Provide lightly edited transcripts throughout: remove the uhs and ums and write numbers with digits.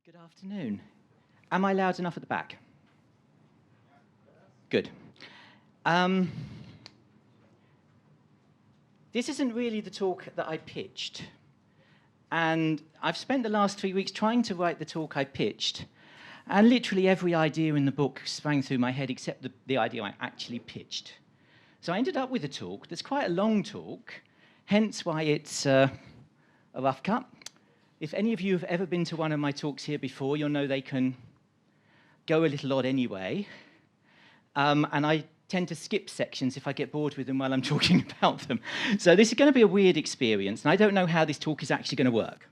Good afternoon. Am I loud enough at the back? Good. This isn't really the talk that I pitched. And I've spent the last 3 weeks trying to write the talk I pitched. And literally every idea in the book sprang through my head except the idea I actually pitched. So I ended up with a talk that's quite a long talk, hence why it's a rough cut. If any of you have ever been to one of my talks here before, you'll know they can go a little odd anyway. And I tend to skip sections if I get bored with them while I'm talking about them. So this is going to be a weird experience, and I don't know how this talk is actually going to work.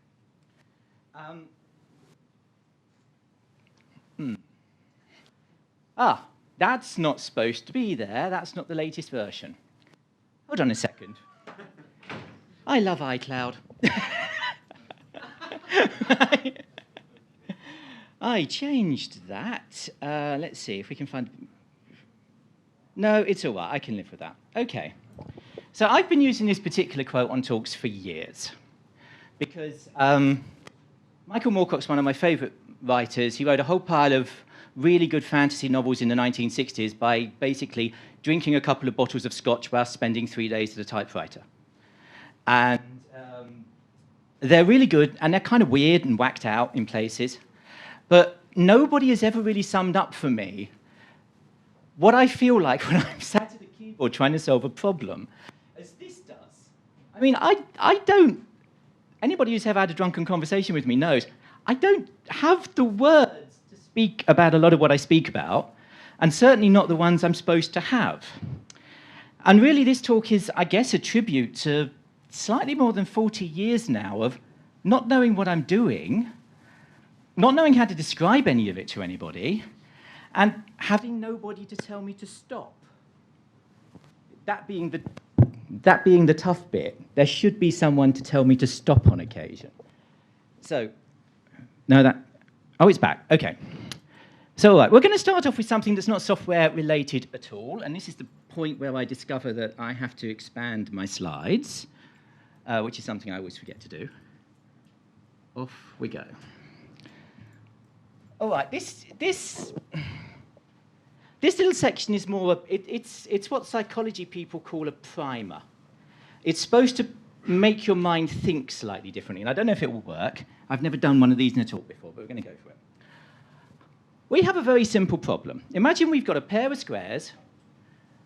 That's not supposed to be there. That's not the latest version. Hold on a second. I love iCloud. I changed that. Let's see if we can find... No, it's all right. I can live with that. OK. So I've been using this particular quote on talks for years because Michael Moorcock's one of my favorite writers. He wrote a whole pile of really good fantasy novels in the 1960s by basically drinking a couple of bottles of scotch while spending 3 days at a typewriter. And they're really good, and they're kind of weird and whacked out in places. But nobody has ever really summed up for me what I feel like when I'm sat at a keyboard trying to solve a problem, as this does. I mean, I don't... Anybody who's ever had a drunken conversation with me knows I don't have the words to speak about a lot of what I speak about, and certainly not the ones I'm supposed to have. And really, this talk is, I guess, a tribute to slightly more than 40 years now of not knowing what I'm doing, not knowing how to describe any of it to anybody, and having nobody to tell me to stop. That being the tough bit. There should be someone to tell me to stop on occasion. So, no, that... Oh, it's back. OK. So, all right, we're going to start off with something that's not software-related at all, and this is the point where I discover that I have to expand my slides, which is something I always forget to do. Off we go. All right, this little section is more, it's what psychology people call a primer. It's supposed to make your mind think slightly differently, and I don't know if it will work. I've never done one of these in a talk before, but we're going to go for it. We have a very simple problem. Imagine we've got a pair of squares,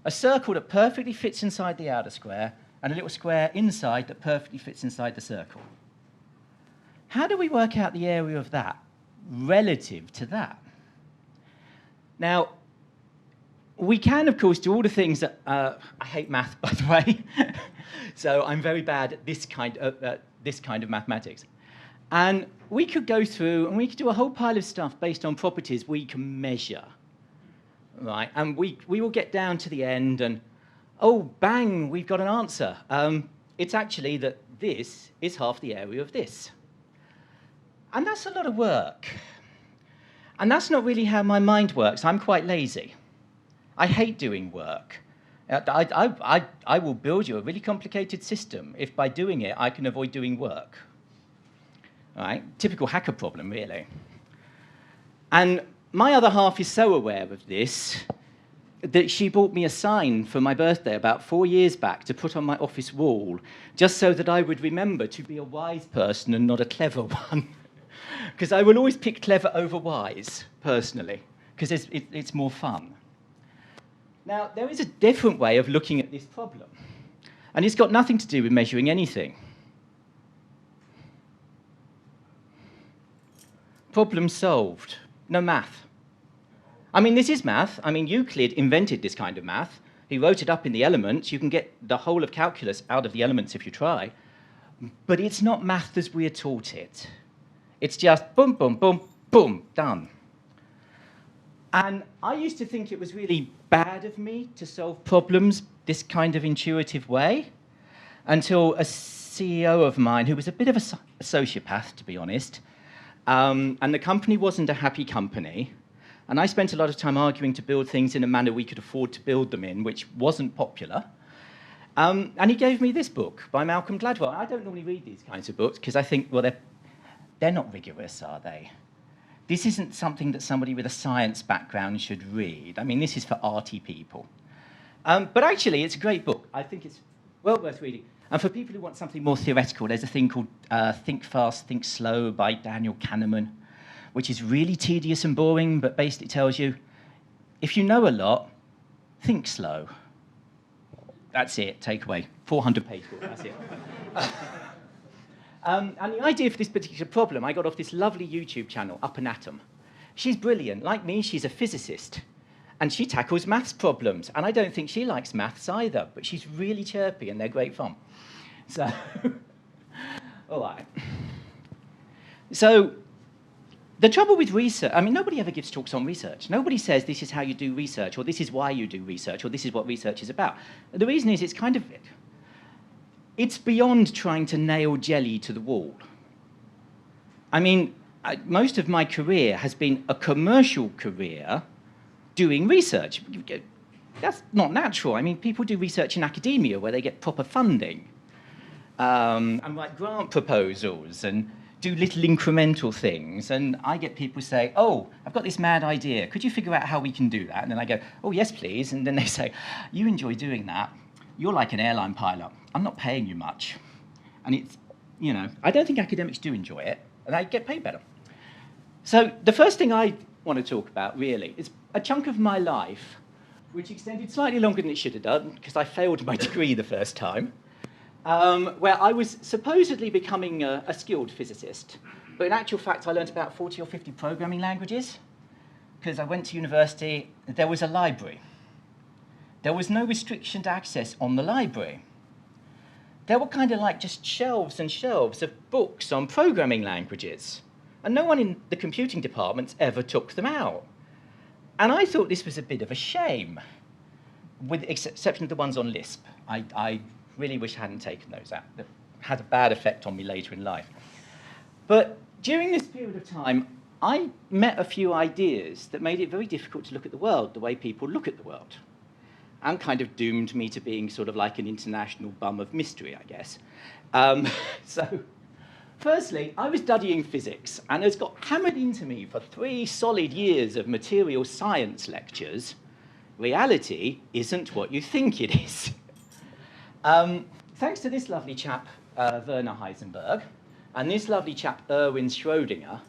a circle that perfectly fits inside the outer square, and a little square inside that perfectly fits inside the circle. How do we work out the area of that relative to that? Now, we can, of course, do all the things that... I hate math, by the way. So I'm very bad at this kind of mathematics. And we could go through and we could do a whole pile of stuff based on properties we can measure. Right? And we will get down to the end and, oh, bang, we've got an answer. It's actually that this is half the area of this. And that's a lot of work. And that's not really how my mind works. I'm quite lazy. I hate doing work. I will build you a really complicated system if by doing it I can avoid doing work. Right? Typical hacker problem, really. And my other half is so aware of this that she bought me a sign for my birthday about 4 years back to put on my office wall, just so that I would remember to be a wise person and not a clever one. Because I will always pick clever over wise, personally, because it's more fun. Now, there is a different way of looking at this problem, and it's got nothing to do with measuring anything. Problem solved. No math. I mean, this is math. I mean, Euclid invented this kind of math. He wrote it up in the elements. You can get the whole of calculus out of the elements if you try. But it's not math as we're taught it. It's just boom, boom, boom, boom, done. And I used to think it was really bad of me to solve problems this kind of intuitive way, until a CEO of mine, who was a bit of a sociopath, to be honest, and the company wasn't a happy company, and I spent a lot of time arguing to build things in a manner we could afford to build them in, which wasn't popular. And he gave me this book by Malcolm Gladwell. I don't normally read these kinds of books because I think, well, they're not rigorous, are they? this isn't something that somebody with a science background should read. I mean, this is for arty people. But actually, it's a great book. I think it's well worth reading. And for people who want something more theoretical, there's a thing called Think Fast, Think Slow by Daniel Kahneman, which is really tedious and boring, but basically tells you, if you know a lot, think slow. That's it, takeaway. 400-page book, that's it. And the idea for this particular problem, I got off this lovely YouTube channel, Up and Atom. She's brilliant. Like me, she's a physicist. And she tackles maths problems. And I don't think she likes maths either, but she's really chirpy and they're great fun. So, all right. So, the trouble with research, I mean, nobody ever gives talks on research. Nobody says this is how you do research, or this is why you do research, or this is what research is about. The reason is it's beyond trying to nail jelly to the wall. I mean, most of my career has been a commercial career doing research. That's not natural. I mean, people do research in academia where they get proper funding and write grant proposals and do little incremental things. And I get people say, oh, I've got this mad idea. Could you figure out how we can do that? And then I go, oh, yes, please. And then they say, you enjoy doing that. You're like an airline pilot. I'm not paying you much. And it's, you know, I don't think academics do enjoy it, and I get paid better. So the first thing I want to talk about, really, is a chunk of my life, which extended slightly longer than it should have done, because I failed my degree the first time, where I was supposedly becoming a skilled physicist. But in actual fact, I learned about 40 or 50 programming languages, because I went to university. There was a library. There was no restriction to access on the library. There were kind of like just shelves and shelves of books on programming languages. And no one in the computing departments ever took them out. And I thought this was a bit of a shame, with the exception of the ones on Lisp. I really wish I hadn't taken those out. That had a bad effect on me later in life. But during this period of time, I met a few ideas that made it very difficult to look at the world the way people look at the world. And kind of doomed me to being sort of like an international bum of mystery, I guess. So, firstly, I was studying physics, and it's got hammered into me for 3 solid years of material science lectures. Reality isn't what you think it is. Thanks to this lovely chap, Werner Heisenberg, and this lovely chap, Erwin Schrödinger,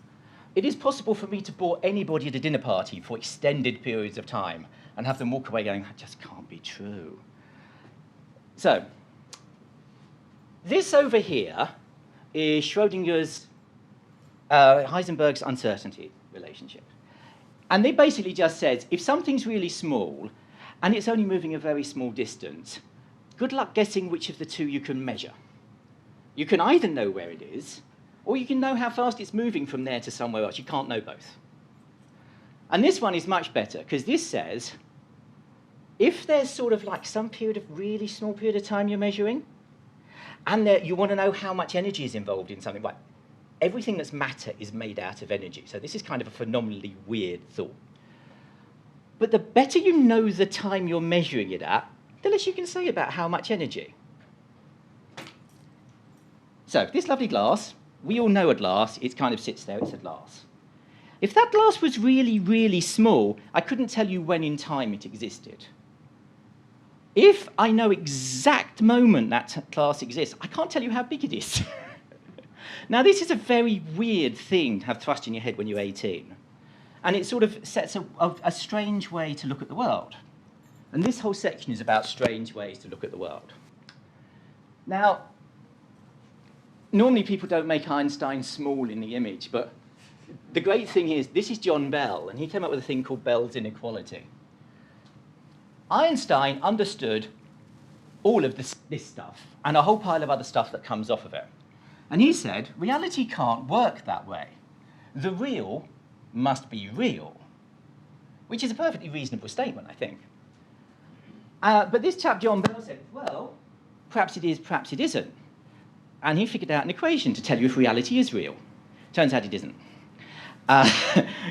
it is possible for me to bore anybody at a dinner party for extended periods of time and have them walk away going, that just can't be true. So, this over here is Schrödinger's, Heisenberg's uncertainty relationship. And it basically just says, if something's really small and it's only moving a very small distance, good luck guessing which of the two you can measure. You can either know where it is, or you can know how fast it's moving from there to somewhere else. You can't know both. And this one is much better, because this says, if there's sort of like some period of really small period of time you're measuring, and you want to know how much energy is involved in something, right? Everything that's matter is made out of energy. So this is kind of a phenomenally weird thought. But the better you know the time you're measuring it at, the less you can say about how much energy. So this lovely glass, we all know a glass, it kind of sits there, it's a glass. If that glass was really, really small, I couldn't tell you when in time it existed. If I know exact moment that glass exists, I can't tell you how big it is. Now, this is a very weird thing to have thrust in your head when you're 18. And it sort of sets a strange way to look at the world. And this whole section is about strange ways to look at the world. Now, normally people don't make Einstein small in the image, but the great thing is, this is John Bell, and he came up with a thing called Bell's inequality. Einstein understood all of this stuff, and a whole pile of other stuff that comes off of it. And he said, reality can't work that way. The real must be real, which is a perfectly reasonable statement, I think. But this chap, John Bell, said, well, perhaps it is, perhaps it isn't. And he figured out an equation to tell you if reality is real. Turns out it isn't.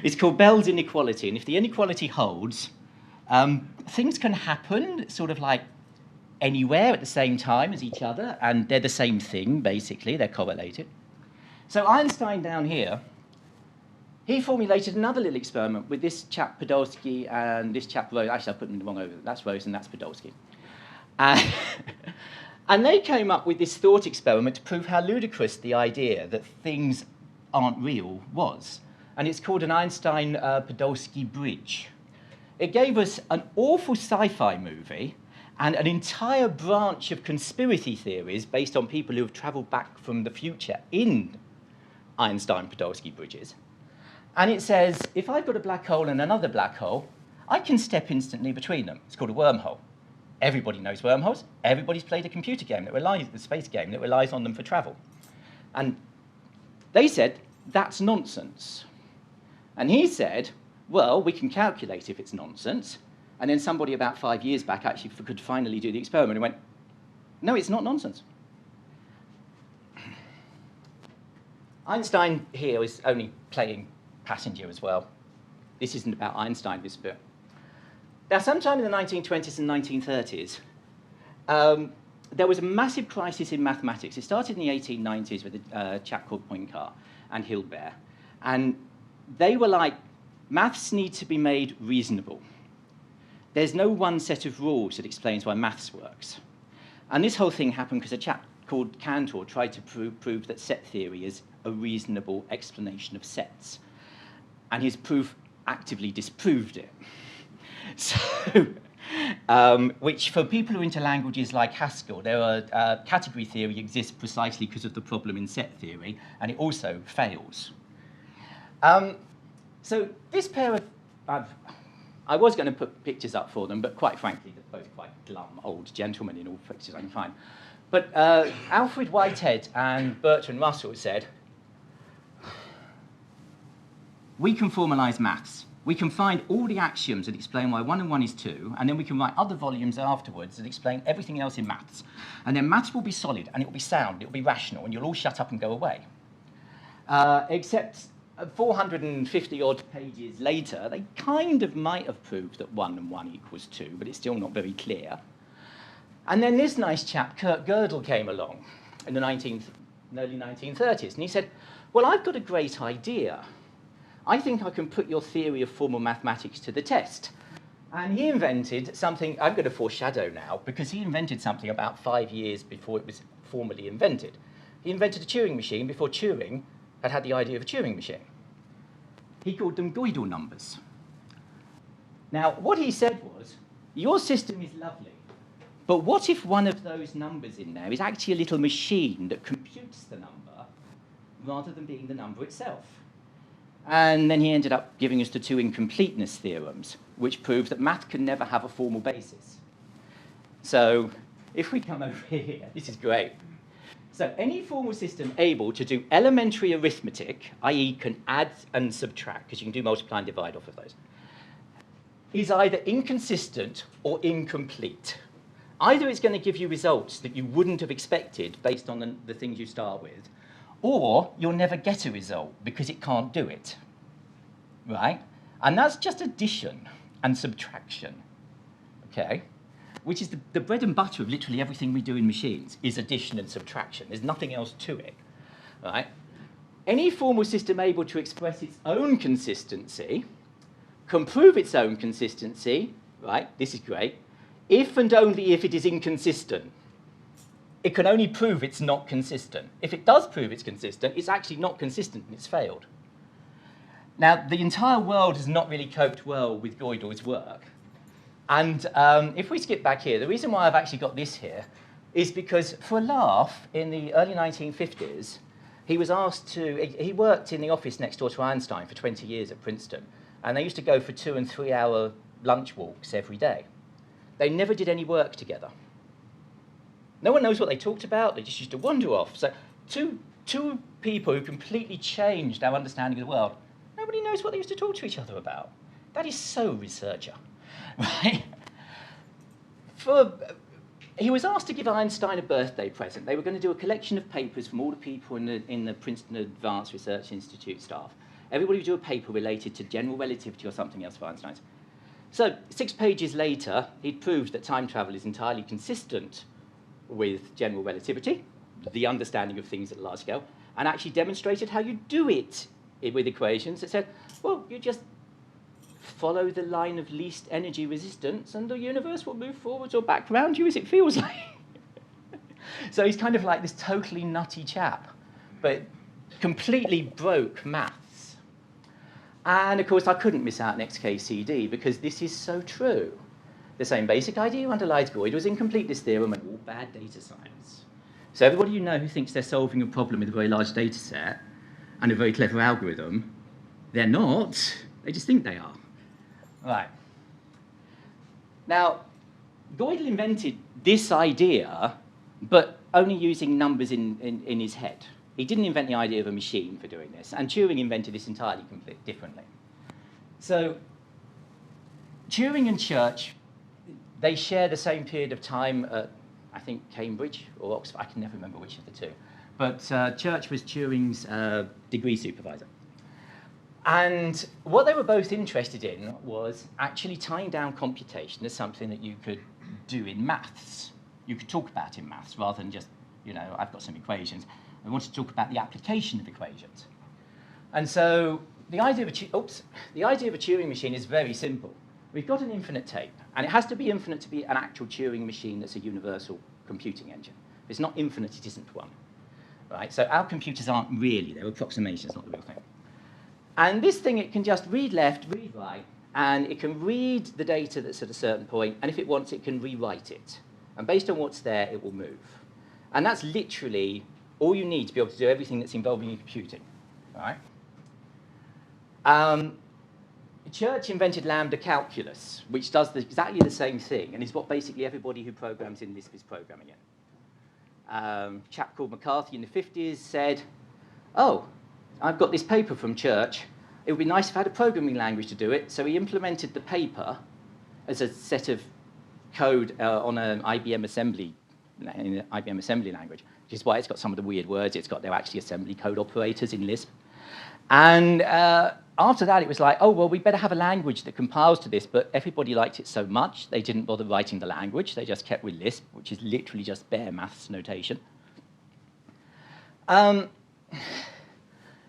It's called Bell's inequality, and if the inequality holds, things can happen sort of like anywhere at the same time as each other, and they're the same thing, basically. They're correlated. So Einstein down here he formulated another little experiment with this chap Podolsky and this chap Rose. Actually, I put them in the wrong order. That's Rose and that's Podolsky. And they came up with this thought experiment to prove how ludicrous the idea that things aren't real was. And it's called an Einstein-Podolsky bridge. It gave us an awful sci-fi movie and an entire branch of conspiracy theories based on people who have traveled back from the future in Einstein-Podolsky bridges. And it says, if I've got a black hole and another black hole, I can step instantly between them. It's called a wormhole. Everybody knows wormholes. Everybody's played a computer game that relies, a space game that relies on them for travel. And they said, that's nonsense. And he said, well, we can calculate if it's nonsense. And then somebody about 5 years back actually could finally do the experiment and went, no, it's not nonsense. Einstein here is only playing passenger as well. This isn't about Einstein, this bit. Now, sometime in the 1920s and 1930s, there was a massive crisis in mathematics. It started in the 1890s with a chap called Poincare and Hilbert. And they were like, maths need to be made reasonable. There's no one set of rules that explains why maths works. And this whole thing happened because a chap called Cantor tried to prove that set theory is a reasonable explanation of sets. And his proof actively disproved it. So, which for people who are into languages like Haskell, category theory exists precisely because of the problem in set theory, and it also fails. So this pair of, I was going to put pictures up for them, but quite frankly, they're both quite glum old gentlemen in all pictures I can find. But Alfred Whitehead and Bertrand Russell said, we can formalize maths. We can find all the axioms that explain why 1 and 1 is 2, and then we can write other volumes afterwards that explain everything else in maths. And then maths will be solid, and it will be sound, it will be rational, and you'll all shut up and go away. Except 450-odd pages later, they kind of might have proved that 1 and 1 equals 2, but it's still not very clear. And then this nice chap, Kurt Gödel, came along in the early 1930s, and he said, well, I've got a great idea. I think I can put your theory of formal mathematics to the test. And he invented something, I'm going to foreshadow now, because he invented something about 5 years before it was formally invented. He invented a Turing machine before Turing had the idea of a Turing machine. He called them Gödel numbers. Now, what he said was, your system is lovely, but what if one of those numbers in there is actually a little machine that computes the number rather than being the number itself? And then he ended up giving us the two incompleteness theorems, which prove that math can never have a formal basis. So if we come over here, this is great. So any formal system able to do elementary arithmetic, i.e. can add and subtract, because you can do multiply and divide off of those, is either inconsistent or incomplete. Either it's going to give you results that you wouldn't have expected based on the things you start with, or you'll never get a result because it can't do it, right? And that's just addition and subtraction, okay? Which is the bread and butter of literally everything we do in machines, is addition and subtraction. There's nothing else to it, right? Any formal system able to express its own consistency can prove its own consistency, right? This is great, if and only if it is inconsistent. It can only prove it's not consistent. If it does prove it's consistent, it's actually not consistent and it's failed. Now, the entire world has not really coped well with Gödel's work. And if we skip back here, the reason why I've actually got this here is because, for a laugh, in the early 1950s, he was asked to, he worked in the office next door to Einstein for 20 years at Princeton, and they used to go for 2- and 3-hour lunch walks every day. They never did any work together. No one knows what they talked about. They just used to wander off. So two people who completely changed our understanding of the world. Nobody knows what they used to talk to each other about. That is so researcher, right? He was asked to give Einstein a birthday present. They were going to do a collection of papers from all the people in the Princeton Advanced Research Institute staff. Everybody would do a paper related to general relativity or something else for Einstein's. So 6 pages later, he'd proved that time travel is entirely consistent with general relativity, the understanding of things at a large scale, and actually demonstrated how you do it with equations that said, well, you just follow the line of least energy resistance and the universe will move forwards or back around you as it feels like. So he's kind of like this totally nutty chap, but completely broke maths. And of course, I couldn't miss out an XKCD because this is so true. The same basic idea underlies Gödel's incompleteness theorem and all bad data science. So everybody you know who thinks they're solving a problem with a very large data set and a very clever algorithm, they're not. They just think they are. Right. Now, Gödel invented this idea, but only using numbers in his head. He didn't invent the idea of a machine for doing this, and Turing invented this entirely differently. So Turing and Church, they share the same period of time at, I think, Cambridge or Oxford. I can never remember which of the two. But Church was Turing's degree supervisor. And what they were both interested in was actually tying down computation as something that you could do in maths. You could talk about in maths rather than just, you know, I've got some equations. They wanted to talk about the application of equations. And so the idea of a Turing machine is very simple. We've got an infinite tape, and it has to be infinite to be an actual Turing machine that's a universal computing engine. If it's not infinite, it isn't one. Right? So our computers aren't really, they're approximations, not the real thing. And this thing, it can just read left, read right, and it can read the data that's at a certain point, and if it wants, it can rewrite it. And based on what's there, it will move. And that's literally all you need to be able to do everything that's involving in computing. Right? Church invented lambda calculus, which does exactly the same thing, and is what basically everybody who programs in Lisp is programming in. A chap called McCarthy in the 50s said, oh, I've got this paper from Church. It would be nice if I had a programming language to do it. So he implemented the paper as a set of code on an IBM assembly language, which is why it's got some of the weird words. They're actually assembly code operators in Lisp. And after that, it was like, oh, well, we better have a language that compiles to this. But everybody liked it so much, they didn't bother writing the language. They just kept with Lisp, which is literally just bare maths notation.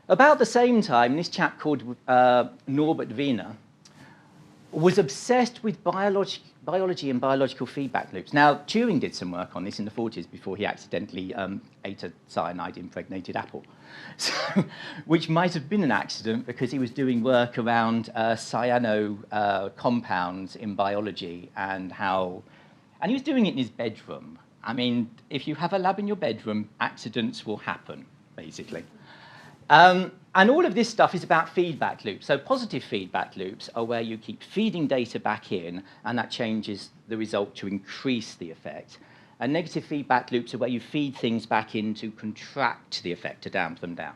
About the same time, this chap called Norbert Wiener was obsessed with biology and biological feedback loops. Now, Turing did some work on this in the 40s before he accidentally ate a cyanide-impregnated apple, so, which might have been an accident because he was doing work around cyano compounds in biology and he was doing it in his bedroom. I mean, if you have a lab in your bedroom, accidents will happen, basically. And all of this stuff is about feedback loops. So positive feedback loops are where you keep feeding data back in, and that changes the result to increase the effect. And negative feedback loops are where you feed things back in to contract the effect, to damp them down.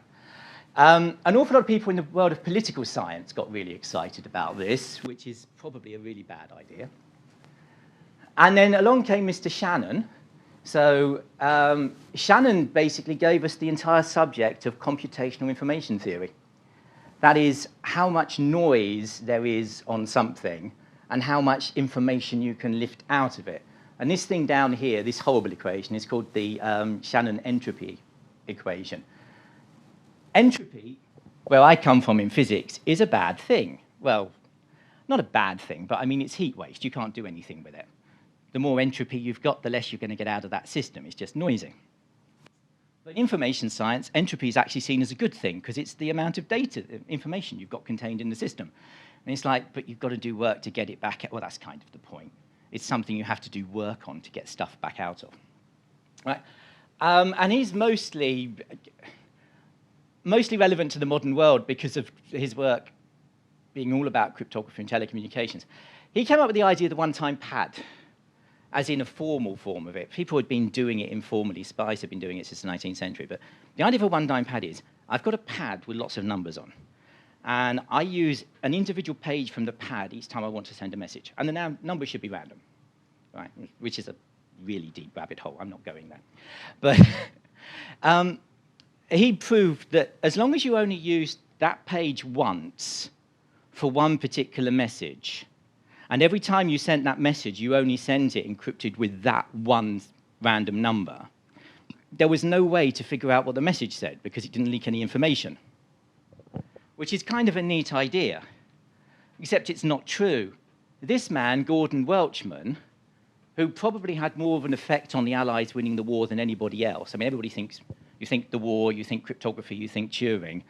An awful lot of people in the world of political science got really excited about this, which is probably a really bad idea. And then along came Mr. Shannon. So Shannon basically gave us the entire subject of computational information theory. That is, how much noise there is on something and how much information you can lift out of it. And this thing down here, this horrible equation, is called the Shannon entropy equation. Entropy, where I come from in physics, is a bad thing. Well, not a bad thing, but I mean, it's heat waste. You can't do anything with it. The more entropy you've got, the less you're going to get out of that system. It's just noisy. But in information science, entropy is actually seen as a good thing because it's the amount of data, information you've got contained in the system. And it's like, but you've got to do work to get it back. Well, that's kind of the point. It's something you have to do work on to get stuff back out of. Right? And he's mostly relevant to the modern world because of his work being all about cryptography and telecommunications. He came up with the idea of the one-time pad, as in a formal form of it. People had been doing it informally. Spies had been doing it since the 19th century. But the idea of a one-time pad is, I've got a pad with lots of numbers on, and I use an individual page from the pad each time I want to send a message. And the number should be random, right? Which is a really deep rabbit hole. I'm not going there. But he proved that as long as you only use that page once for one particular message, and every time you sent that message, you only sent it encrypted with that one random number, there was no way to figure out what the message said because it didn't leak any information. which is kind of a neat idea, except it's not true. This man, Gordon Welchman, who probably had more of an effect on the Allies winning the war than anybody else. I mean, everybody thinks, you think the war, you think cryptography, you think Turing.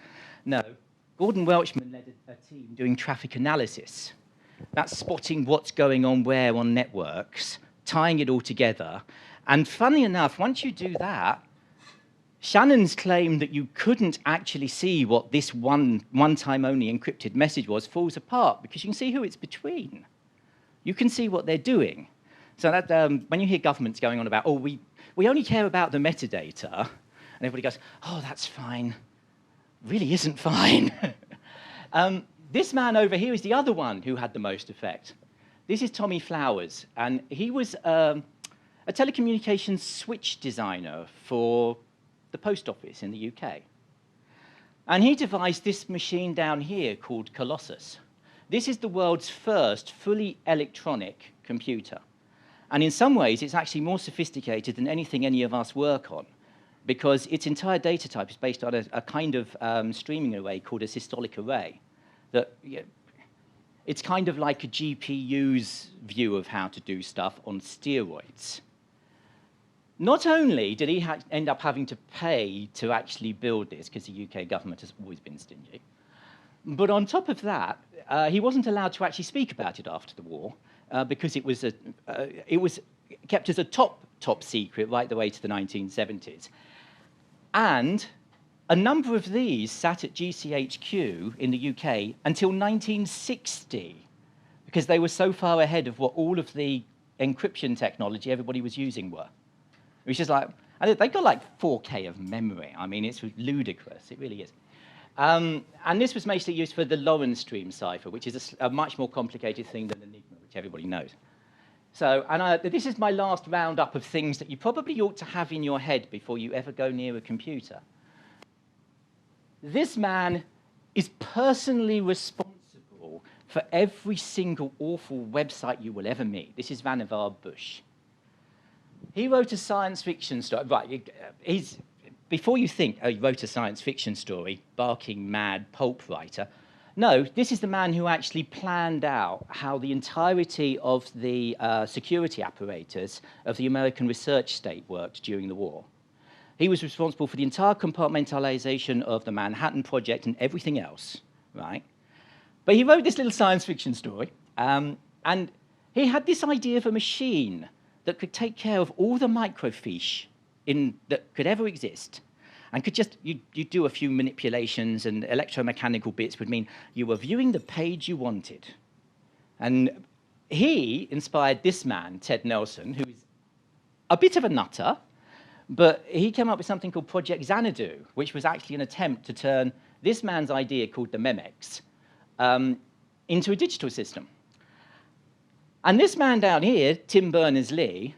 No, Gordon Welchman led a team doing traffic analysis. That's spotting what's going on where on networks, tying it all together. And funny enough, once you do that, Shannon's claim that you couldn't actually see what this one-time only encrypted message was falls apart, because you can see who it's between. You can see what they're doing. So that, when you hear governments going on about, oh, we only care about the metadata, and everybody goes, oh, that's fine. Really isn't fine. This man over here is the other one who had the most effect. This is Tommy Flowers, and he was a telecommunications switch designer for the post office in the UK. And he devised this machine down here called Colossus. This is the world's first fully electronic computer. And in some ways, it's actually more sophisticated than anything any of us work on, because its entire data type is based on a kind of streaming array called a systolic array. That, it's kind of like a GPU's view of how to do stuff on steroids. Not only did he end up having to pay to actually build this, because the UK government has always been stingy, but on top of that, he wasn't allowed to actually speak about it after the war, because it was kept as a top secret right the way to the 1970s. And a number of these sat at GCHQ in the UK until 1960, because they were so far ahead of what all of the encryption technology everybody was using were. Which is like, they've got like 4K of memory. I mean, it's ludicrous. It really is. And this was mostly used for the Lawrence stream cipher, which is a much more complicated thing than Enigma, which everybody knows. So, and this is my last roundup of things that you probably ought to have in your head before you ever go near a computer. This man is personally responsible for every single awful website you will ever meet. This is Vannevar Bush. He wrote a science fiction story. Right, before you think, oh, he wrote a science fiction story, barking mad pulp writer. No, this is the man who actually planned out how the entirety of the security apparatus of the American research state worked during the war. He was responsible for the entire compartmentalization of the Manhattan Project and everything else, right? But he wrote this little science fiction story, and he had this idea of a machine that could take care of all the microfiche that could ever exist, and could just, you do a few manipulations, and electromechanical bits would mean you were viewing the page you wanted. And he inspired this man, Ted Nelson, who is a bit of a nutter, but he came up with something called Project Xanadu, which was actually an attempt to turn this man's idea called the Memex into a digital system. And this man down here, Tim Berners-Lee,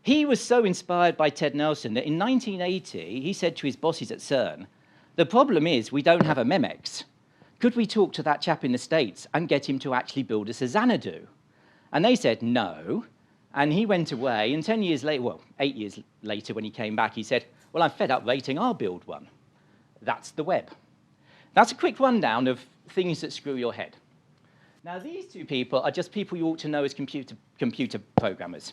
he was so inspired by Ted Nelson that in 1980, he said to his bosses at CERN, the problem is we don't have a Memex. Could we talk to that chap in the States and get him to actually build us a Xanadu? And they said no. And he went away, and 10 years later, well, 8 years later when he came back, he said, well, I'm fed up waiting, I'll build one. That's the web. That's a quick rundown of things that screw your head. Now, these two people are just people you ought to know as computer programmers.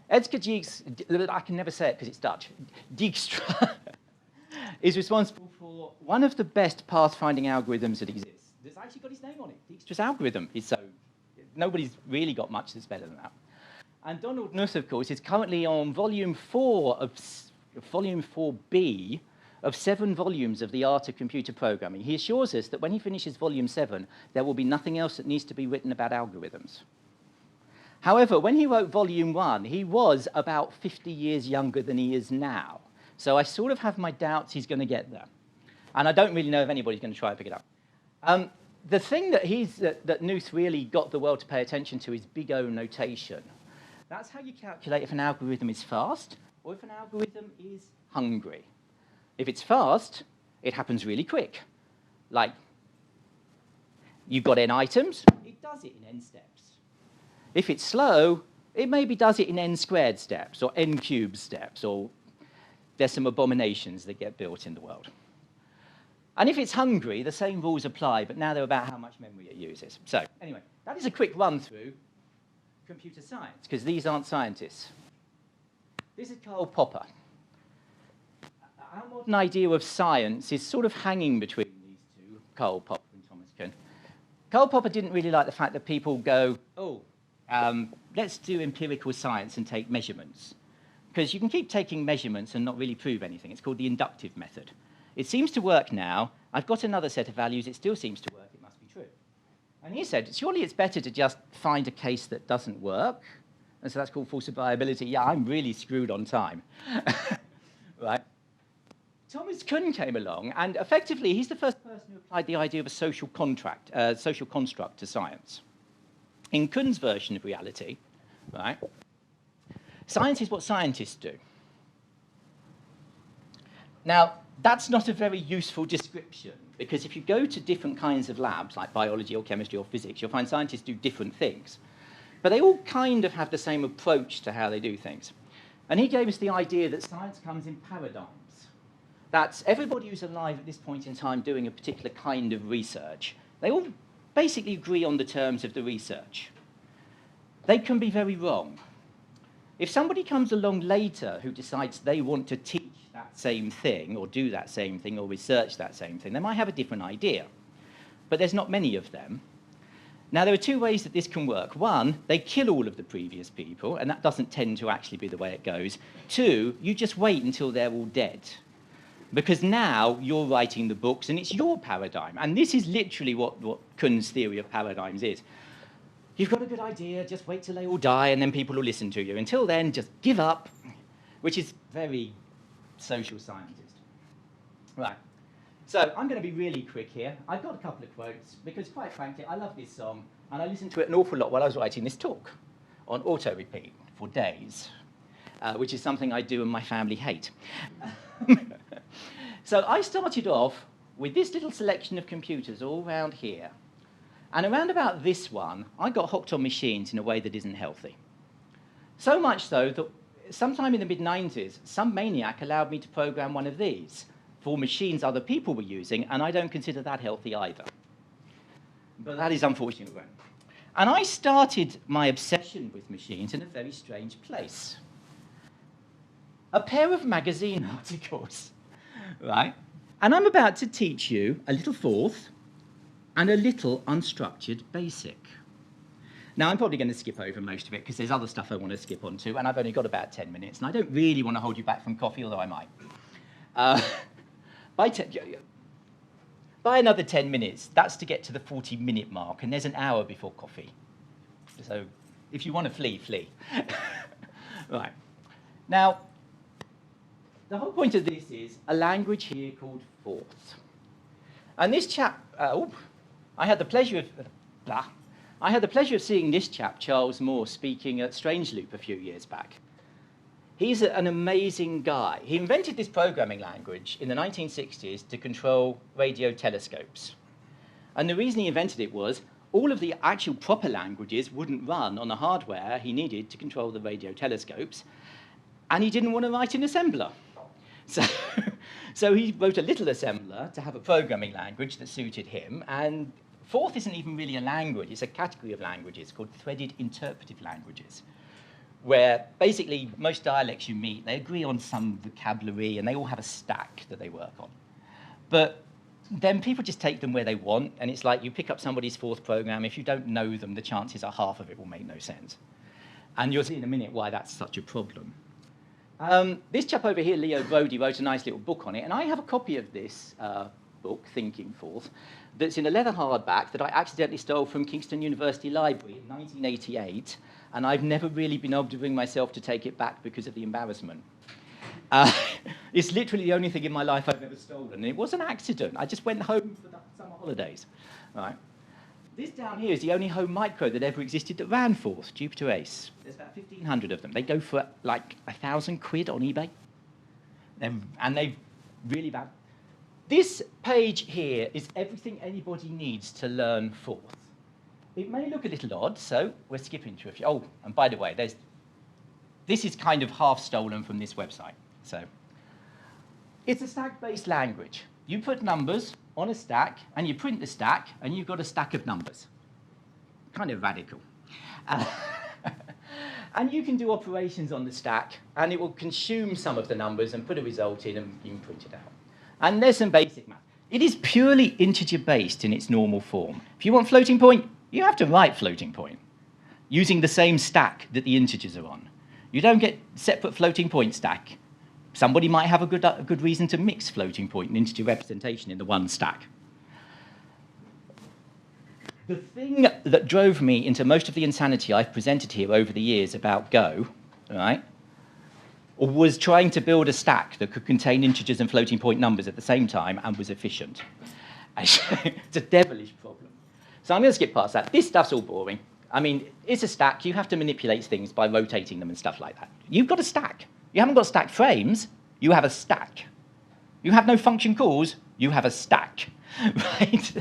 Edgar Dijkstra, I can never say it because it's Dutch, Dijkstra is responsible for one of the best pathfinding algorithms that exists. It's actually got his name on it. Dijkstra's algorithm is so, nobody's really got much that's better than that. And Donald Knuth, of course, is currently on volume 4B of 7 volumes of The Art of Computer Programming. He assures us that when he finishes volume 7, there will be nothing else that needs to be written about algorithms. However, when he wrote volume 1, he was about 50 years younger than he is now. So I sort of have my doubts he's going to get there. And I don't really know if anybody's going to try and pick it up. The thing that Knuth really got the world to pay attention to is big O notation. That's how you calculate if an algorithm is fast or if an algorithm is hungry. If it's fast, it happens really quick. Like, you've got n items, it does it in n steps. If it's slow, it maybe does it in n squared steps or n cubed steps, or there's some abominations that get built in the world. And if it's hungry, the same rules apply, but now they're about how much memory it uses. So anyway, that is a quick run through computer science, because these aren't scientists. This is Karl Popper. Our modern idea of science is sort of hanging between these two, Karl Popper and Thomas Kuhn. Karl Popper didn't really like the fact that people go, oh, let's do empirical science and take measurements. Because you can keep taking measurements and not really prove anything. It's called the inductive method. It seems to work now. I've got another set of values. It still seems to work. It must be true. And he said, surely it's better to just find a case that doesn't work. And so that's called falsifiability. Yeah, I'm really screwed on time. Right? Thomas Kuhn came along, and effectively, he's the first person who applied the idea of a social construct to science. In Kuhn's version of reality, right, science is what scientists do. Now, that's not a very useful description, because if you go to different kinds of labs, like biology or chemistry or physics, you'll find scientists do different things. But they all kind of have the same approach to how they do things. And he gave us the idea that science comes in paradigms. That's everybody who's alive at this point in time doing a particular kind of research. They all basically agree on the terms of the research. They can be very wrong. If somebody comes along later who decides they want to teach that same thing, or do that same thing, or research that same thing, they might have a different idea. But there's not many of them. Now, there are two ways that this can work. One, they kill all of the previous people, and that doesn't tend to actually be the way it goes. Two, you just wait until they're all dead. Because now you're writing the books, and it's your paradigm. And this is literally what Kuhn's theory of paradigms is. You've got a good idea, just wait till they all die, and then people will listen to you. Until then, just give up, which is very social scientist. Right. So I'm going to be really quick here. I've got a couple of quotes, because quite frankly, I love this song, and I listened to it an awful lot while I was writing this talk on auto-repeat for days, which is something I do and my family hate. So I started off with this little selection of computers all around here. And around about this one, I got hooked on machines in a way that isn't healthy. So much so that sometime in the mid-90s, some maniac allowed me to program one of these for machines other people were using, and I don't consider that healthy either. But that is unfortunate. And I started my obsession with machines in a very strange place. A pair of magazine articles, right? And I'm about to teach you a little fourth and a little unstructured basic. Now, I'm probably going to skip over most of it because there's other stuff I want to skip onto, and I've only got about 10 minutes, and I don't really want to hold you back from coffee, although I might. By another 10 minutes, that's to get to the 40-minute mark, and there's an hour before coffee. So if you want to flee, flee. Right. Now, the whole point of this is a language here called Forth. And this chap, I had the pleasure of seeing this chap, Charles Moore, speaking at Strangeloop a few years back. He's an amazing guy. He invented this programming language in the 1960s to control radio telescopes. And the reason he invented it was all of the actual proper languages wouldn't run on the hardware he needed to control the radio telescopes, and he didn't want to write an assembler. So he wrote a little assembler to have a programming language that suited him, and Forth isn't even really a language, it's a category of languages called threaded interpretive languages, where basically most dialects you meet, they agree on some vocabulary and they all have a stack that they work on. But then people just take them where they want, and it's like you pick up somebody's Forth program, if you don't know them, the chances are half of it will make no sense. And you'll see in a minute why that's such a problem. This chap over here, Leo Brody, wrote a nice little book on it, and I have a copy of this book, Thinking Forth, that's in a leather hardback that I accidentally stole from Kingston University Library in 1988, and I've never really been able to bring myself to take it back because of the embarrassment. It's literally the only thing in my life I've ever stolen, and it was an accident. I just went home for the summer holidays. All right. This down here is the only home micro that ever existed that ran Forth, Jupiter Ace. There's about 1,500 of them. They go for like 1,000 quid on eBay. And they're really bad. This page here is everything anybody needs to learn Forth. It may look a little odd, so we're skipping through a few. Oh, and by the way, this is kind of half stolen from this website. So it's a stack-based language. You put numbers on a stack, and you print the stack, and you've got a stack of numbers. Kind of radical. And you can do operations on the stack, and it will consume some of the numbers and put a result in, and you can print it out. And there's some basic math. It is purely integer-based in its normal form. If you want floating point, you have to write floating point using the same stack that the integers are on. You don't get separate floating point stack. Somebody might have a good reason to mix floating point and integer representation in the one stack. The thing that drove me into most of the insanity I've presented here over the years about Go, right, was trying to build a stack that could contain integers and floating point numbers at the same time and was efficient. It's a devilish problem. So I'm going to skip past that. This stuff's all boring. I mean, it's a stack. You have to manipulate things by rotating them and stuff like that. You've got a stack. You haven't got stack frames. You have a stack. You have no function calls. You have a stack, right?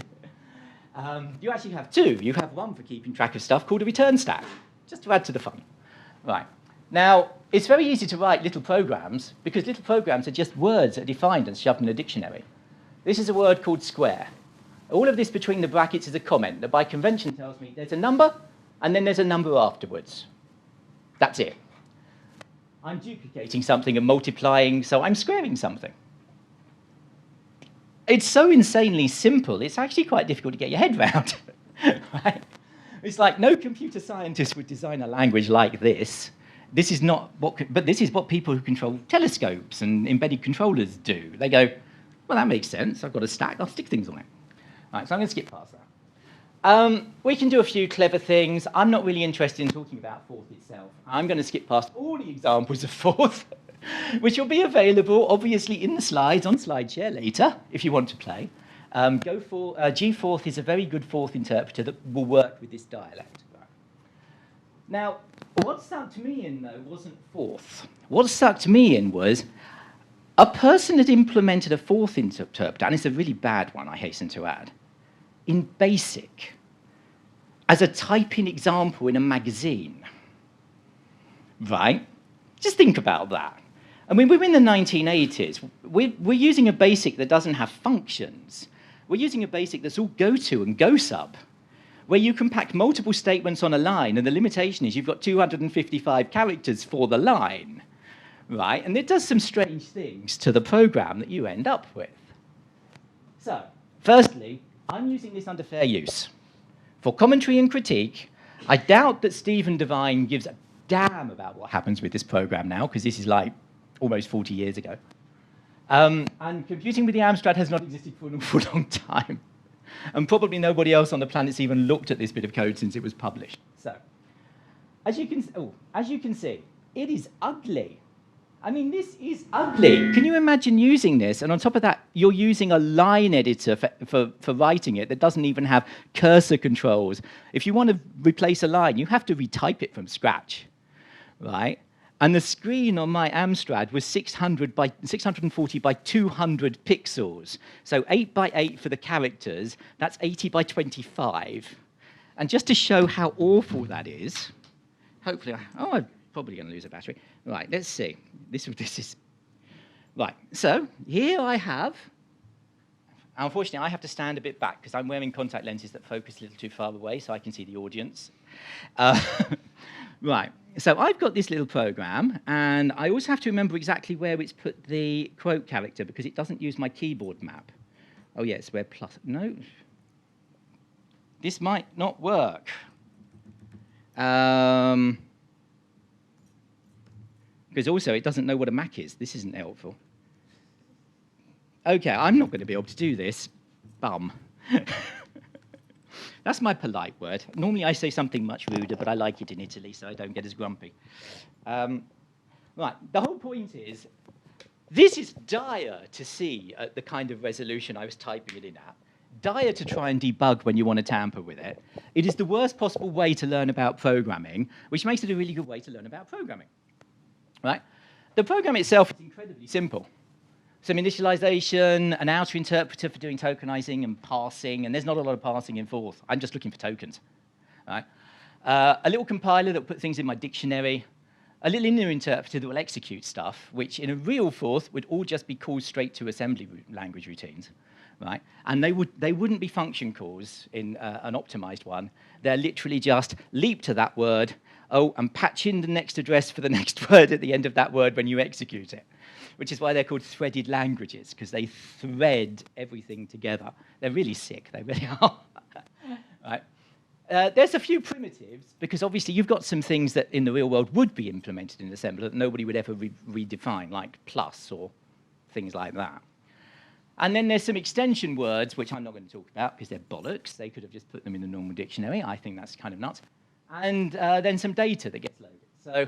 You actually have two. You have one for keeping track of stuff called a return stack, just to add to the fun. Right. Now, it's very easy to write little programs because little programs are just words that are defined and shoved in a dictionary. This is a word called square. All of this between the brackets is a comment that by convention tells me there's a number and then there's a number afterwards. That's it. I'm duplicating something and multiplying, so I'm squaring something. It's so insanely simple, it's actually quite difficult to get your head around. Right? It's like no computer scientist would design a language like this. This is not what, but this is what people who control telescopes and embedded controllers do. They go, well, that makes sense. I've got a stack. I'll stick things on it. All right, so I'm going to skip past that. We can do a few clever things. I'm not really interested in talking about forth itself. I'm going to skip past all the examples of forth, which will be available, obviously, in the slides on SlideShare later, if you want to play. gforth is a very good forth interpreter that will work with this dialect. Now, what sucked me in, though, wasn't forth. What sucked me in was a person had implemented a forth interpreter, and it's a really bad one, I hasten to add, in BASIC, as a typing example in a magazine. Right? Just think about that. I mean, we're in the 1980s. We're using a BASIC that doesn't have functions. We're using a BASIC that's all goto and gosub, where you can pack multiple statements on a line, and the limitation is you've got 255 characters for the line, right? And it does some strange things to the program that you end up with. So, firstly, I'm using this under fair use. For commentary and critique, I doubt that Stephen Devine gives a damn about what happens with this program now, because this is like almost 40 years ago. And computing with the Amstrad has not existed for an awful long time. And probably nobody else on the planet's even looked at this bit of code since it was published. So, as you can see, it is ugly. I mean, this is ugly. Can you imagine using this? And on top of that, you're using a line editor for writing it that doesn't even have cursor controls. If you want to replace a line, you have to retype it from scratch, right? And the screen on my Amstrad was 640 by 200 pixels. So 8 by 8 for the characters, that's 80 by 25. And just to show how awful that is, hopefully, I'm probably going to lose a battery. Right, let's see. This is, right, so here I have, unfortunately, I have to stand a bit back because I'm wearing contact lenses that focus a little too far away so I can see the audience. Right, so I've got this little program, and I also have to remember exactly where it's put the quote character because it doesn't use my keyboard map. Oh, yes, where plus, no. This might not work. Because also it doesn't know what a Mac is. This isn't helpful. Okay, I'm not going to be able to do this. Bum. That's my polite word. Normally I say something much ruder, but I like it in Italy, so I don't get as grumpy. Right, the whole point is, this is dire to see at the kind of resolution I was typing it in at. Dire to try and debug when you want to tamper with it. It is the worst possible way to learn about programming, which makes it a really good way to learn about programming. Right? The program itself is incredibly simple. Some initialization, an outer interpreter for doing tokenizing and parsing, and there's not a lot of parsing in forth. I'm just looking for tokens. Right? A little compiler that will put things in my dictionary, a little inner interpreter that will execute stuff, which in a real forth would all just be called straight to assembly language routines. right? And they wouldn't be function calls in an optimized one. They're literally just leap to that word, and patch in the next address for the next word at the end of that word when you execute it, which is why they're called threaded languages, because they thread everything together. They're really sick, they really are. Right? There's a few primitives, because obviously you've got some things that in the real world would be implemented in assembler that nobody would ever redefine, like plus or things like that. And then there's some extension words, which I'm not going to talk about because they're bollocks. They could have just put them in the normal dictionary. I think that's kind of nuts. And then some data that gets loaded. So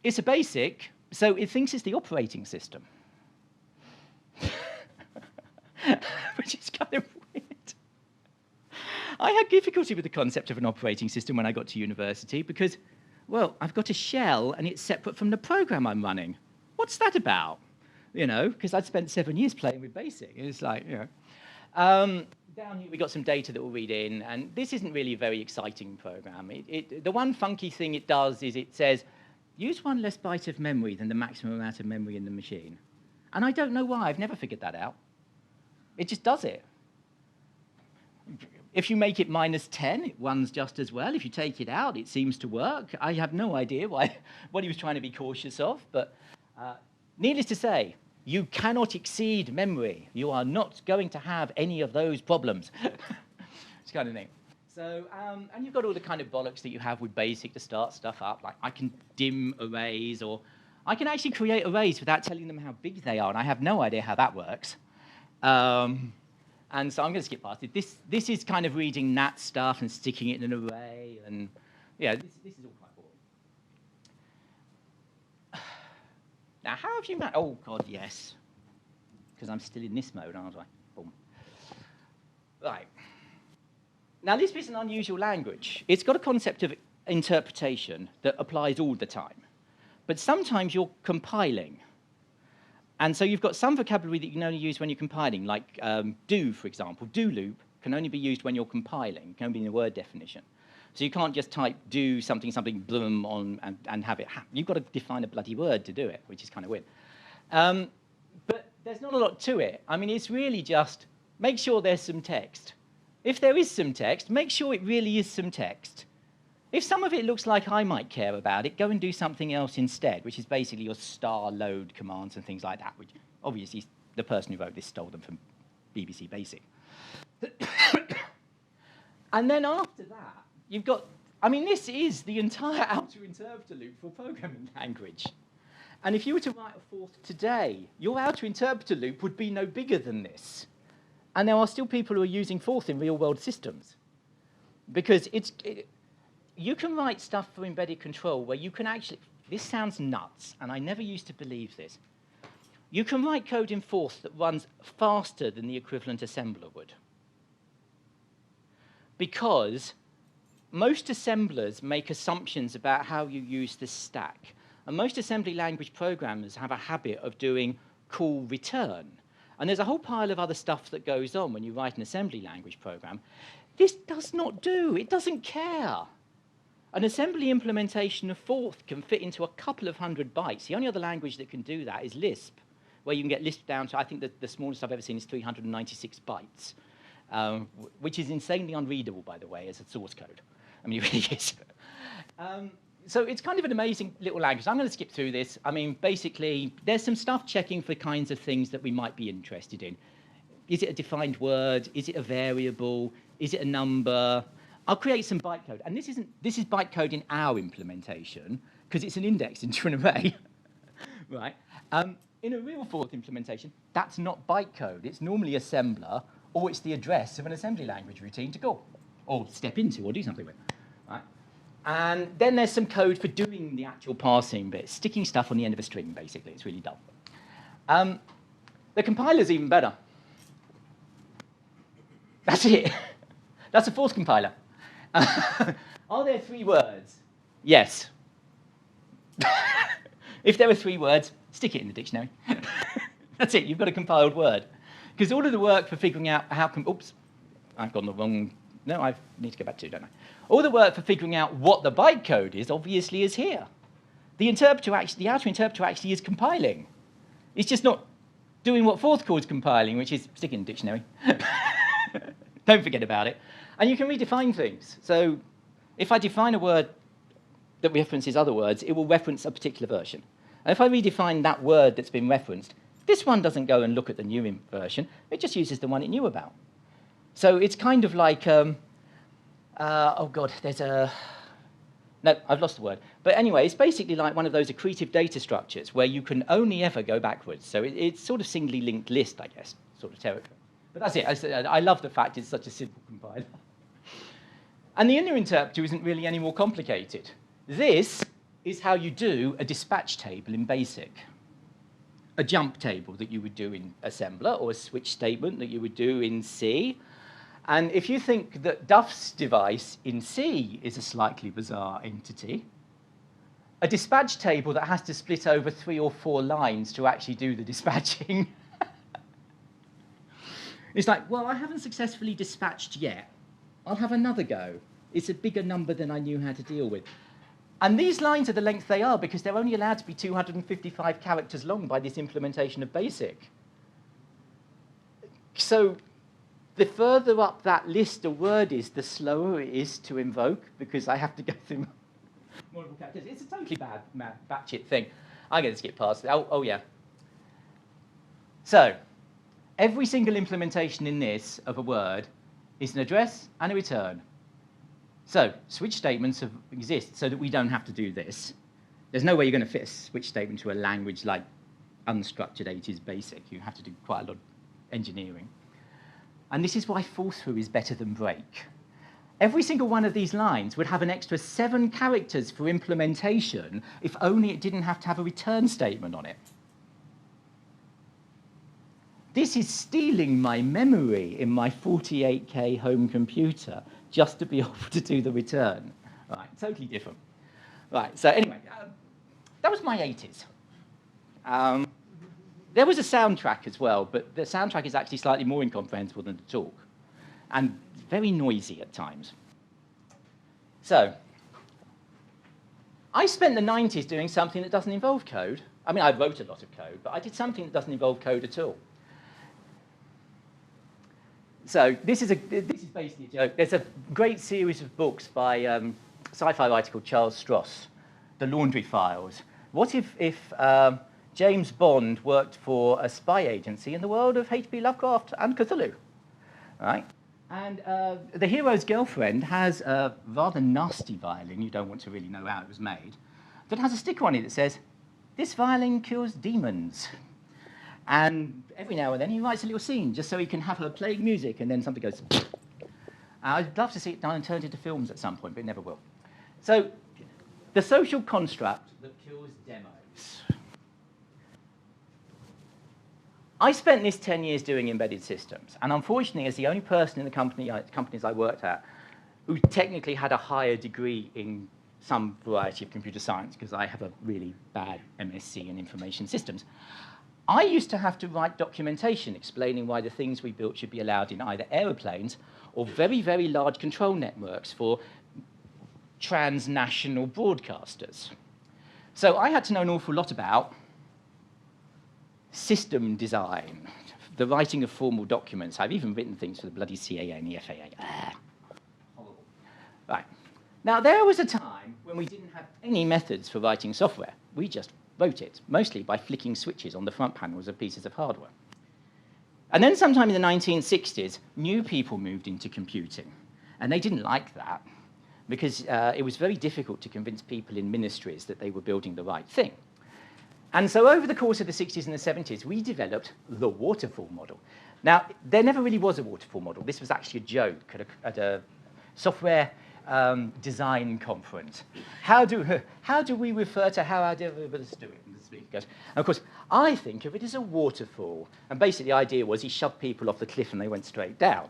it's a basic, so it thinks it's the operating system, which is kind of weird. I had difficulty with the concept of an operating system when I got to university because, well, I've got a shell and it's separate from the program I'm running. What's that about? You know, because I'd spent 7 years playing with BASIC. It's like, you know. Down here, we got some data that we'll read in, and this isn't really a very exciting program. The one funky thing it does is it says, use one less byte of memory than the maximum amount of memory in the machine. And I don't know why. I've never figured that out. It just does it. If you make it -10, it runs just as well. If you take it out, it seems to work. I have no idea what he was trying to be cautious of, but needless to say, you cannot exceed memory. You are not going to have any of those problems. It's kind of thing. So, and you've got all the kind of bollocks that you have with BASIC to start stuff up. Like I can dim arrays, or I can actually create arrays without telling them how big they are, and I have no idea how that works. And so I'm going to skip past it. This is kind of reading NAT stuff and sticking it in an array, and yeah, this is all quite boring. Now, how have you managed? Oh, God, yes. Because I'm still in this mode, aren't I? Boom. Right. Now, Lisp is an unusual language. It's got a concept of interpretation that applies all the time. But sometimes you're compiling. And so you've got some vocabulary that you can only use when you're compiling, like do, for example. Do loop can only be used when you're compiling. It can only be in a word definition. So you can't just type do something, something, bloom on, and have it happen. You've got to define a bloody word to do it, which is kind of weird. But there's not a lot to it. I mean, it's really just make sure there's some text. If there is some text, make sure it really is some text. If some of it looks like I might care about it, go and do something else instead, which is basically your star load commands and things like that, which obviously the person who wrote this stole them from BBC Basic. And then after that, you've got, I mean, this is the entire outer interpreter loop for a programming language. And if you were to write a fourth today, your outer interpreter loop would be no bigger than this. And there are still people who are using fourth in real-world systems. Because you can write stuff for embedded control where you can actually, this sounds nuts, and I never used to believe this. You can write code in fourth that runs faster than the equivalent assembler would. Because most assemblers make assumptions about how you use the stack. And most assembly language programmers have a habit of doing call return. And there's a whole pile of other stuff that goes on when you write an assembly language program. This does not do. It doesn't care. An assembly implementation of fourth can fit into a couple of hundred bytes. The only other language that can do that is Lisp, where you can get Lisp down to, I think the smallest I've ever seen is 396 bytes, which is insanely unreadable, by the way, as a source code. I mean, it really is. So it's kind of an amazing little language. I'm going to skip through this. I mean, basically, there's some stuff checking for kinds of things that we might be interested in. Is it a defined word? Is it a variable? Is it a number? I'll create some bytecode. And this is bytecode in our implementation, because it's an index into an array. Right? In a real fourth implementation, that's not bytecode. It's normally assembler, or it's the address of an assembly language routine to call, or step into, or do something with. Right? And then there's some code for doing the actual parsing bit, sticking stuff on the end of a string, basically. It's really dull. The compiler's even better. That's it. That's a fourth compiler. Are there 3 words? Yes. If there are 3 words, stick it in the dictionary. That's it. You've got a compiled word. Because all of the work for figuring out how... Oops. I've gone the wrong... No, I need to go back to, don't I? All the work for figuring out what the bytecode is, obviously, is here. The outer interpreter actually is compiling. It's just not doing what fourth chord's compiling, which is stick it in the dictionary. Don't forget about it. And you can redefine things. So if I define a word that references other words, it will reference a particular version. And if I redefine that word that's been referenced, this one doesn't go and look at the new version. It just uses the one it knew about. So it's kind of like, oh God, there's a... No, I've lost the word. But anyway, it's basically like one of those accretive data structures where you can only ever go backwards. So it's sort of singly linked list, I guess, sort of territory. But that's it. I love the fact it's such a simple compiler. And the inner interpreter isn't really any more complicated. This is how you do a dispatch table in BASIC. A jump table that you would do in assembler, or a switch statement that you would do in C. And if you think that Duff's device in C is a slightly bizarre entity, a dispatch table that has to split over 3 or 4 lines to actually do the dispatching. It's like, well, I haven't successfully dispatched yet. I'll have another go. It's a bigger number than I knew how to deal with. And these lines are the length they are because they're only allowed to be 255 characters long by this implementation of BASIC. So the further up that list a word is, the slower it is to invoke because I have to go through multiple characters. It's a totally bad batshit thing. I'm going to skip past it. Oh, yeah. So every single implementation in this of a word is an address and a return. So switch statements exist so that we don't have to do this. There's no way you're going to fit a switch statement to a language like unstructured 80s BASIC. You have to do quite a lot of engineering. And this is why fall through is better than break. Every single one of these lines would have an extra 7 characters for implementation if only it didn't have to have a return statement on it. This is stealing my memory in my 48K home computer just to be able to do the return. Right, totally different. Right, so anyway, that was my 80s. There was a soundtrack as well, but the soundtrack is actually slightly more incomprehensible than the talk, and very noisy at times. So I spent the 90s doing something that doesn't involve code. I mean, I wrote a lot of code, but I did something that doesn't involve code at all. So this is basically a joke. There's a great series of books by a sci-fi writer called Charles Stross, The Laundry Files. What if James Bond worked for a spy agency in the world of H.P. Lovecraft and Cthulhu? Right? And the hero's girlfriend has a rather nasty violin, you don't want to really know how it was made, that has a sticker on it that says, "This violin cures demons." And every now and then he writes a little scene just so he can have her playing music and then something goes. I'd love to see it done and turned into films at some point, but it never will. So the social construct that kills demos. I spent this 10 years doing embedded systems, and unfortunately, as the only person in the companies I worked at who technically had a higher degree in some variety of computer science, because I have a really bad MSc in information systems, I used to have to write documentation explaining why the things we built should be allowed in either aeroplanes or very, very large control networks for transnational broadcasters. So I had to know an awful lot about system design, the writing of formal documents. I've even written things for the bloody CAA and the FAA. Horrible. Right. Now, there was a time when we didn't have any methods for writing software. We just wrote it, mostly by flicking switches on the front panels of pieces of hardware. And then sometime in the 1960s, new people moved into computing. And they didn't like that, because it was very difficult to convince people in ministries that they were building the right thing. And so over the course of the 60s and the 70s, we developed the waterfall model. Now, there never really was a waterfall model. This was actually a joke at a software design conference. How do we refer to how our developers do it? And the speaker goes, and of course, I think of it as a waterfall. And basically, the idea was he shoved people off the cliff and they went straight down.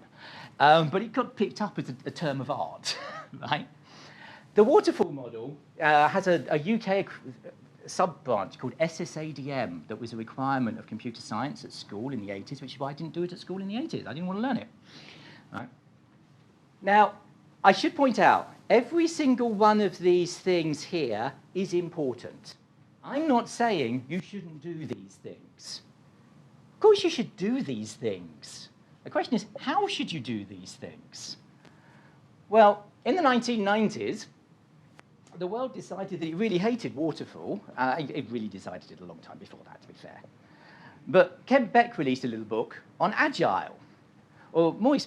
But it got picked up as a term of art, right? The waterfall model has a UK sub-branch called SSADM that was a requirement of computer science at school in the 80s, which is why I didn't do it at school in the 80s. I didn't want to learn it. Right? Now, I should point out, every single one of these things here is important. I'm not saying you shouldn't do these things. Of course you should do these things. The question is, how should you do these things? Well, in the 1990s, the world decided that it really hated waterfall. It really decided it a long time before that, to be fair. But Kent Beck released a little book on Agile, or more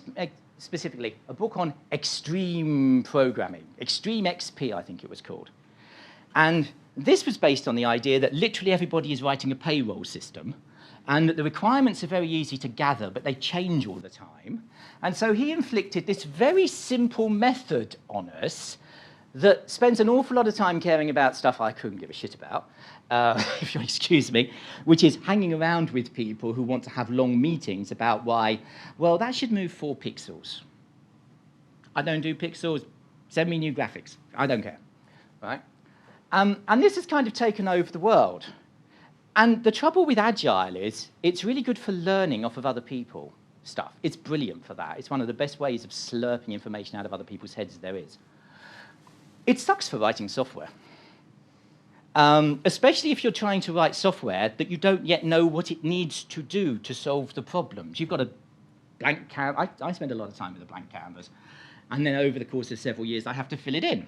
specifically, a book on extreme programming, Extreme XP, I think it was called. And this was based on the idea that literally everybody is writing a payroll system, and that the requirements are very easy to gather, but they change all the time. And so he inflicted this very simple method on us that spends an awful lot of time caring about stuff I couldn't give a shit about, if you'll excuse me, which is hanging around with people who want to have long meetings about why, well, that should move 4 pixels. I don't do pixels. Send me new graphics. I don't care, right? And this has kind of taken over the world. And the trouble with Agile is it's really good for learning off of other people stuff. It's brilliant for that. It's one of the best ways of slurping information out of other people's heads there is. It sucks for writing software, especially if you're trying to write software that you don't yet know what it needs to do to solve the problems. You've got a blank canvas. I spend a lot of time with a blank canvas, and then over the course of several years, I have to fill it in.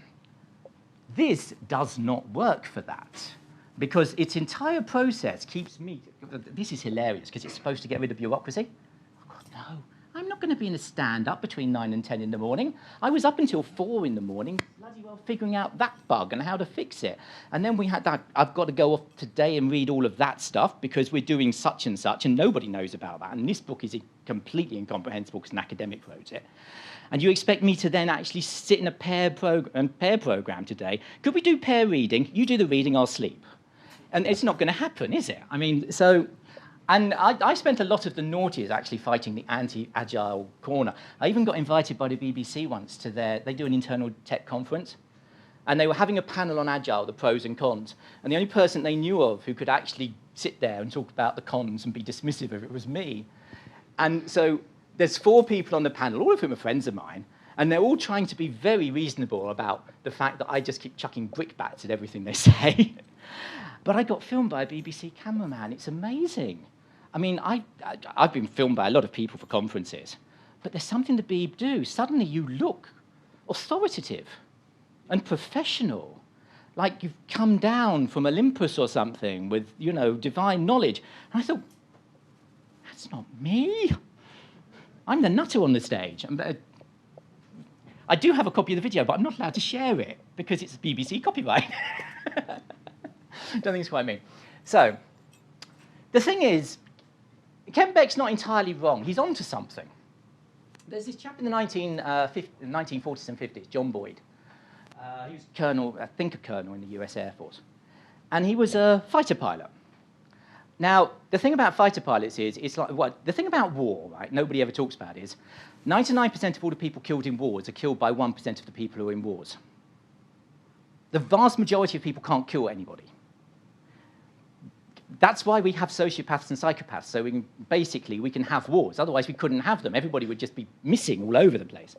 This does not work for that, because its entire process keeps me... This is hilarious, because it's supposed to get rid of bureaucracy. Oh, God, no. I'm not going to be in a stand-up between 9 and 10 in the morning. I was up until 4 in the morning, bloody well figuring out that bug and how to fix it. And then we had that, I've got to go off today and read all of that stuff because we're doing such, and nobody knows about that. And this book is completely incomprehensible because an academic wrote it. And you expect me to then actually sit in a pair program today. Could we do pair reading? You do the reading, I'll sleep. And it's not going to happen, is it? I mean, so... And I spent a lot of the noughties actually fighting the anti-agile corner. I even got invited by the BBC once to they do an internal tech conference, and they were having a panel on Agile, the pros and cons, and the only person they knew of who could actually sit there and talk about the cons and be dismissive of it was me. And so there's 4 people on the panel, all of whom are friends of mine, and they're all trying to be very reasonable about the fact that I just keep chucking brickbats at everything they say. But I got filmed by a BBC cameraman. It's amazing. I mean, I've been filmed by a lot of people for conferences, but there's something the Beeb do. Suddenly you look authoritative and professional, like you've come down from Olympus or something with, you know, divine knowledge. And I thought, that's not me. I'm the nutter on the stage. I do have a copy of the video, but I'm not allowed to share it because it's BBC copyright. Don't think it's quite me. So the thing is, Kent Beck's not entirely wrong. He's onto something. There's this chap in the 1940s and 50s, John Boyd. He was colonel, I think a colonel in the US Air Force. And he was a fighter pilot. Now, the thing about fighter pilots is, it's like, the thing about war, right, nobody ever talks about is, 99% of all the people killed in wars are killed by 1% of the people who are in wars. The vast majority of people can't kill anybody. That's why we have sociopaths and psychopaths, so we can have wars. Otherwise, we couldn't have them. Everybody would just be missing all over the place.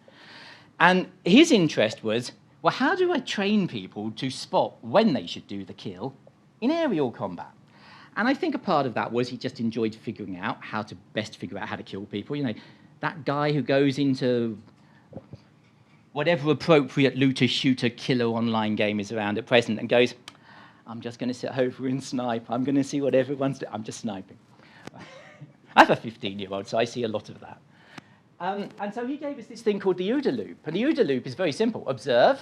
And his interest was, well, how do I train people to spot when they should do the kill in aerial combat? And I think a part of that was he just enjoyed figuring out how to best figure out how to kill people. You know, that guy who goes into whatever appropriate looter, shooter, killer online game is around at present and goes, I'm just going to sit over and snipe. I'm going to see what everyone's doing. I'm just sniping. I have a 15-year-old, so I see a lot of that. And so he gave us this thing called the OODA loop. And the OODA loop is very simple. Observe,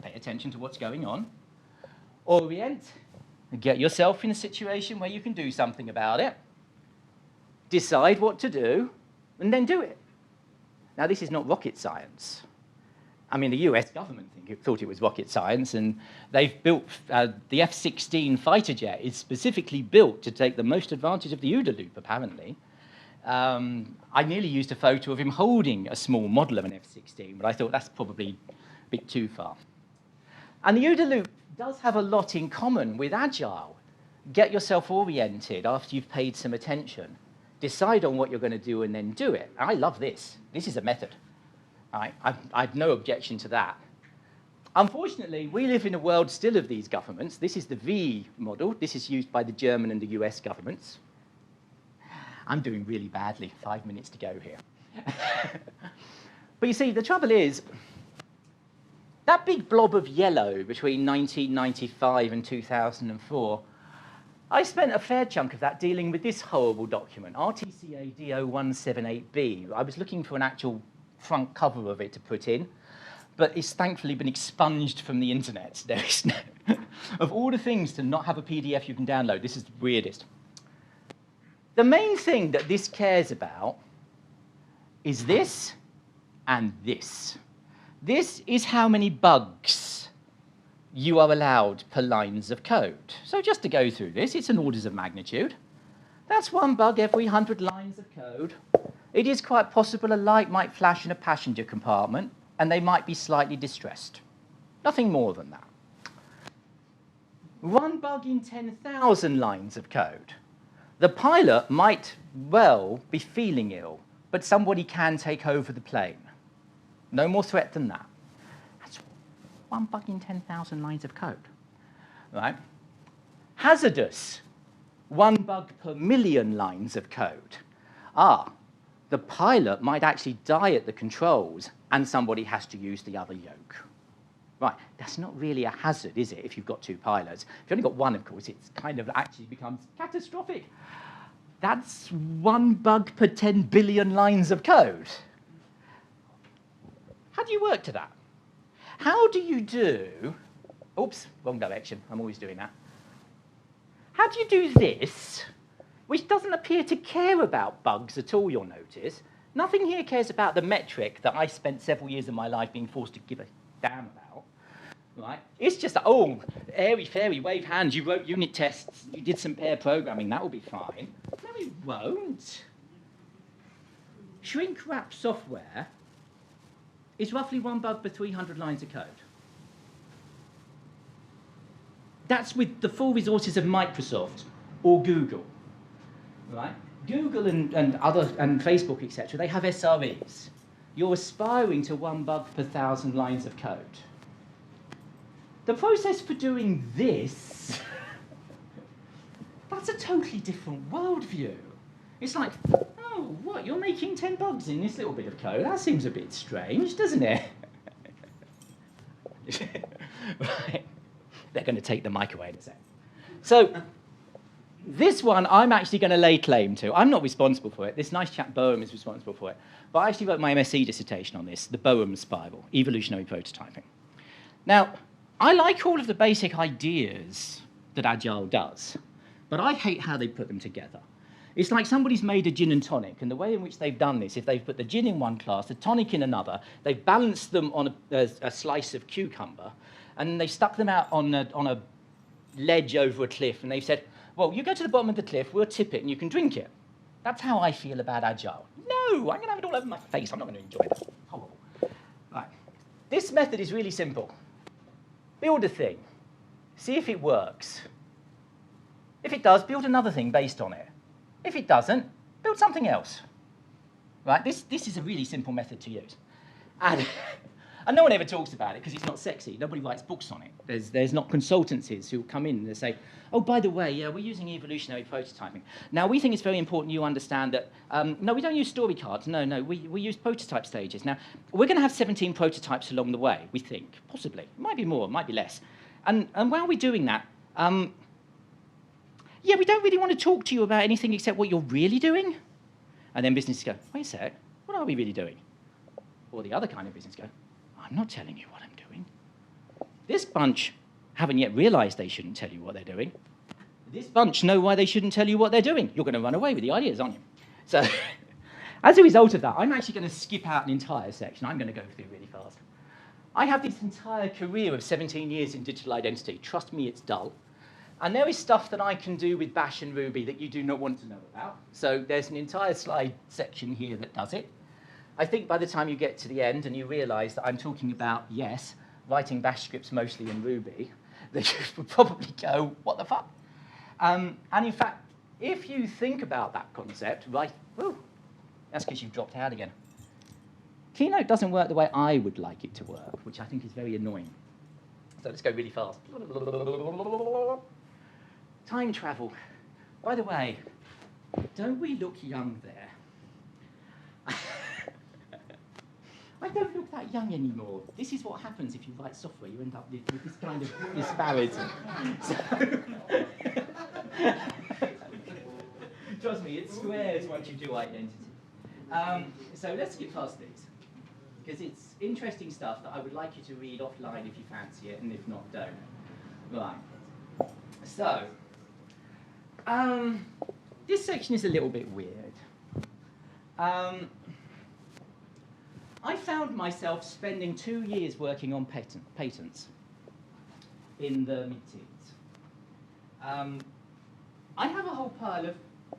pay attention to what's going on, orient, get yourself in a situation where you can do something about it, decide what to do, and then do it. Now, this is not rocket science. I mean, the US government thought it was rocket science, and they've built the F-16 fighter jet is specifically built to take the most advantage of the OODA loop, apparently. I nearly used a photo of him holding a small model of an F-16, but I thought that's probably a bit too far. And the OODA loop does have a lot in common with Agile. Get yourself oriented after you've paid some attention. Decide on what you're going to do and then do it. And I love this. This is a method. I've no objection to that. Unfortunately, we live in a world still of these governments. This is the V model. This is used by the German and the US governments. I'm doing really badly. 5 minutes to go here. But you see, the trouble is, that big blob of yellow between 1995 and 2004, I spent a fair chunk of that dealing with this horrible document, RTCA D0178B. I was looking for an actual front cover of it to put in, but it's thankfully been expunged from the internet. There is no of all the things to not have a PDF you can download, this is the weirdest. The main thing that this cares about is this and this. This is how many bugs you are allowed per lines of code. So just to go through this, it's an orders of magnitude. That's 1 bug every 100 lines of code. It is quite possible a light might flash in a passenger compartment, and they might be slightly distressed. Nothing more than that. 1 bug in 10,000 lines of code. The pilot might well be feeling ill, but somebody can take over the plane. No more threat than that. That's 1 bug in 10,000 lines of code. Right? Hazardous. 1 bug per million lines of code. The pilot might actually die at the controls, and somebody has to use the other yoke. Right, that's not really a hazard, is it, if you've got 2 pilots? If you've only got 1, of course, it's kind of actually becomes catastrophic. That's 1 bug per 10 billion lines of code. How do you work to that? How do you do... Oops, wrong direction. I'm always doing that. How do you do this, which doesn't appear to care about bugs at all, you'll notice? Nothing here cares about the metric that I spent several years of my life being forced to give a damn about. Right? It's just, oh, airy-fairy, wave hands, you wrote unit tests, you did some pair programming, that will be fine. No, it won't. Shrink-wrap software is roughly 1 bug per 300 lines of code. That's with the full resources of Microsoft or Google. Right? Google and Facebook, etc., they have SREs. You're aspiring to 1 bug per 1,000 lines of code. The process for doing this, that's a totally different worldview. It's like, oh, what, you're making 10 bugs in this little bit of code? That seems a bit strange, doesn't it? Right. They're going to take the mic away in a sec. So this one, I'm actually going to lay claim to. I'm not responsible for it. This nice chap, Boehm, is responsible for it. But I actually wrote my MSc dissertation on this, the Boehm spiral, evolutionary prototyping. Now, I like all of the basic ideas that Agile does, but I hate how they put them together. It's like somebody's made a gin and tonic, and the way in which they've done this, if they've put the gin in one class, the tonic in another, they've balanced them on a slice of cucumber, and they've stuck them out on a ledge over a cliff, and they've said, well, you go to the bottom of the cliff, we'll tip it, and you can drink it. That's how I feel about Agile. No, I'm going to have it all over my face. I'm not going to enjoy that. Horrible. Right. This method is really simple. Build a thing. See if it works. If it does, build another thing based on it. If it doesn't, build something else. Right? This is a really simple method to use. And no one ever talks about it because it's not sexy. Nobody writes books on it. There's not consultancies who come in and they say, oh, by the way, yeah, we're using evolutionary prototyping. Now, we think it's very important you understand that, no, we don't use story cards. No, we use prototype stages. Now, we're going to have 17 prototypes along the way, we think, possibly. It might be more, it might be less. And while we're doing that, yeah, we don't really want to talk to you about anything except what you're really doing. And then businesses go, wait a sec, what are we really doing? Or the other kind of business go, I'm not telling you what I'm doing. This bunch haven't yet realized they shouldn't tell you what they're doing. This bunch know why they shouldn't tell you what they're doing. You're going to run away with the ideas, aren't you? So as a result of that, I'm actually going to skip out an entire section. I'm going to go through really fast. I have this entire career of 17 years in digital identity. Trust me, it's dull. And there is stuff that I can do with Bash and Ruby that you do not want to know about. So there's an entire slide section here that does it. I think by the time you get to the end and you realize that I'm talking about, yes, writing Bash scripts mostly in Ruby, that you would probably go, what the fuck? And in fact, if you think about that concept, right, whew, that's because you've dropped out again. Keynote doesn't work the way I would like it to work, which I think is very annoying. So let's go really fast. Time travel. By the way, Don't we look young there? I don't look that young anymore. This is what happens if you write software. You end up with this kind of disparity. Trust me, it squares once you do identity. So let's get past these, because it's interesting stuff that I would like you to read offline if you fancy it, and if not, don't. Right. So, this section is a little bit weird. I found myself spending 2 years working on patents in the mid-teens. I have a whole pile of,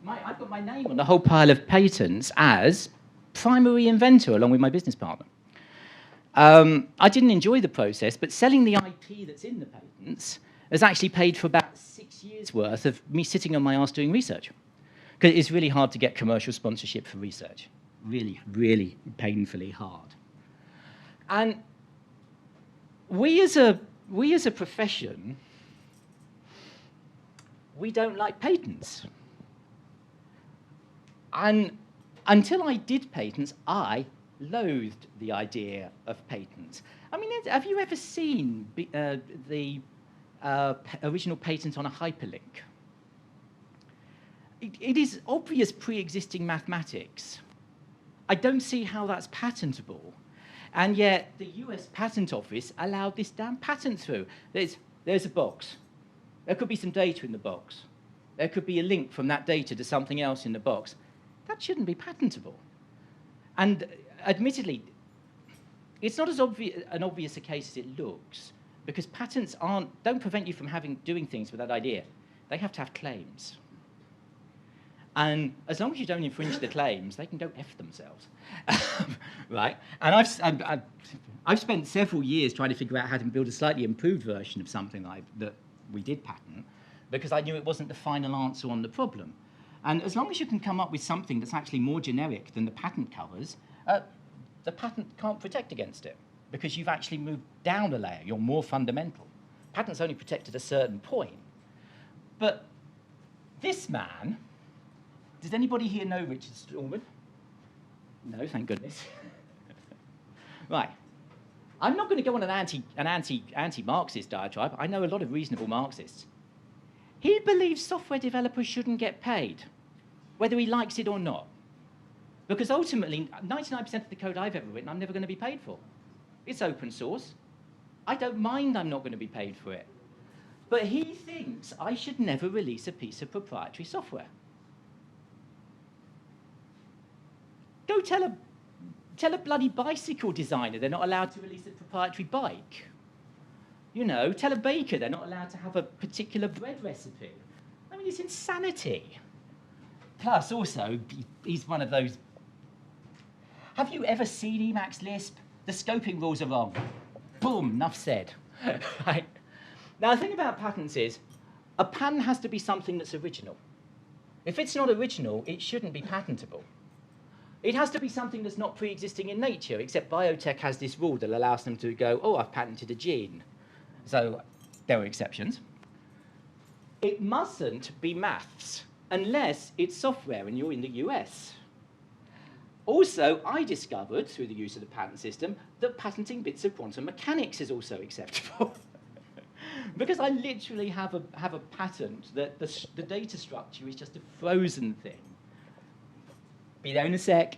I've got my name on a whole pile of patents as primary inventor along with my business partner. I didn't enjoy the process, but selling the IP that's in the patents has actually paid for about 6 years' worth of me sitting on my arse doing research. Because it's really hard to get commercial sponsorship for research. Really, really painfully hard. And we as a profession, we don't like patents. And until I did patents, I loathed the idea of patents. I mean, have you ever seen the original patent on a hyperlink? It is obvious pre-existing mathematics. I don't see how that's patentable. And yet, the US Patent Office allowed this damn patent through. There's a box. There could be some data in the box. There could be a link from that data to something else in the box. That shouldn't be patentable. And admittedly, it's not as obvious a case as it looks, because patents don't prevent you from doing things with that idea. They have to have claims. And as long as you don't infringe the claims, they can go F themselves, right? And I've spent several years trying to figure out how to build a slightly improved version of something that we did patent, because I knew it wasn't the final answer on the problem. And as long as you can come up with something that's actually more generic than the patent covers, the patent can't protect against it, because you've actually moved down a layer. You're more fundamental. Patents only protect at a certain point. But this man... Does anybody here know Richard Stallman? No, thank goodness. Right. I'm not going to go on an anti-Marxist diatribe. I know a lot of reasonable Marxists. He believes software developers shouldn't get paid, whether he likes it or not. Because ultimately, 99% of the code I've ever written, I'm never going to be paid for. It's open source. I don't mind I'm not going to be paid for it. But he thinks I should never release a piece of proprietary software. Go tell a bloody bicycle designer they're not allowed to release a proprietary bike. You know, tell a baker they're not allowed to have a particular bread recipe. I mean, it's insanity. Plus, also, he's one of those... Have you ever seen Emacs Lisp? The scoping rules are wrong. Boom, enough said. Right? Now, the thing about patents is, a patent has to be something that's original. If it's not original, it shouldn't be patentable. It has to be something that's not pre-existing in nature, except biotech has this rule that allows them to go, oh, I've patented a gene. So there are exceptions. It mustn't be maths, unless it's software and you're in the US. Also, I discovered, through the use of the patent system, that patenting bits of quantum mechanics is also acceptable. Because I literally have a patent that the data structure is just a frozen thing. Be there in a sec.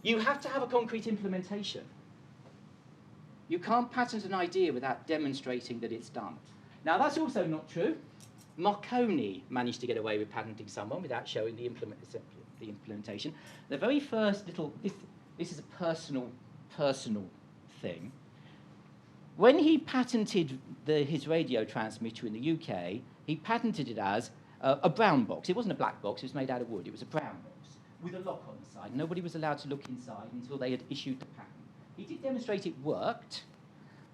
You have to have a concrete implementation. You can't patent an idea without demonstrating that it's done. Now, that's also not true. Marconi managed to get away with patenting someone without showing the implementation. The very first little... This is a personal thing. When he patented his radio transmitter in the UK, he patented it as a brown box. It wasn't a black box, it was made out of wood. It was a brown box with a lock on the side. Nobody was allowed to look inside until they had issued the patent. He did demonstrate it worked,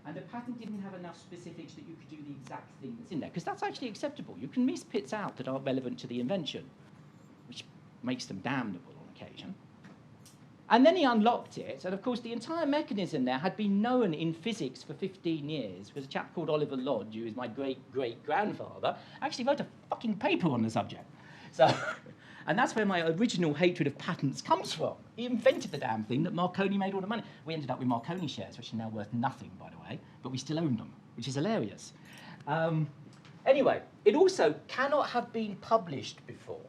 and the patent didn't have enough specifics that you could do the exact thing that's in there, because that's actually acceptable. You can miss bits out that aren't relevant to the invention, which makes them damnable on occasion. And then he unlocked it, and of course the entire mechanism there had been known in physics for 15 years, because a chap called Oliver Lodge, who is my great-great-grandfather, actually wrote a fucking paper on the subject. So, and that's where my original hatred of patents comes from. He invented the damn thing that Marconi made all the money. We ended up with Marconi shares, which are now worth nothing, by the way, but we still own them, which is hilarious. Anyway, it also cannot have been published before.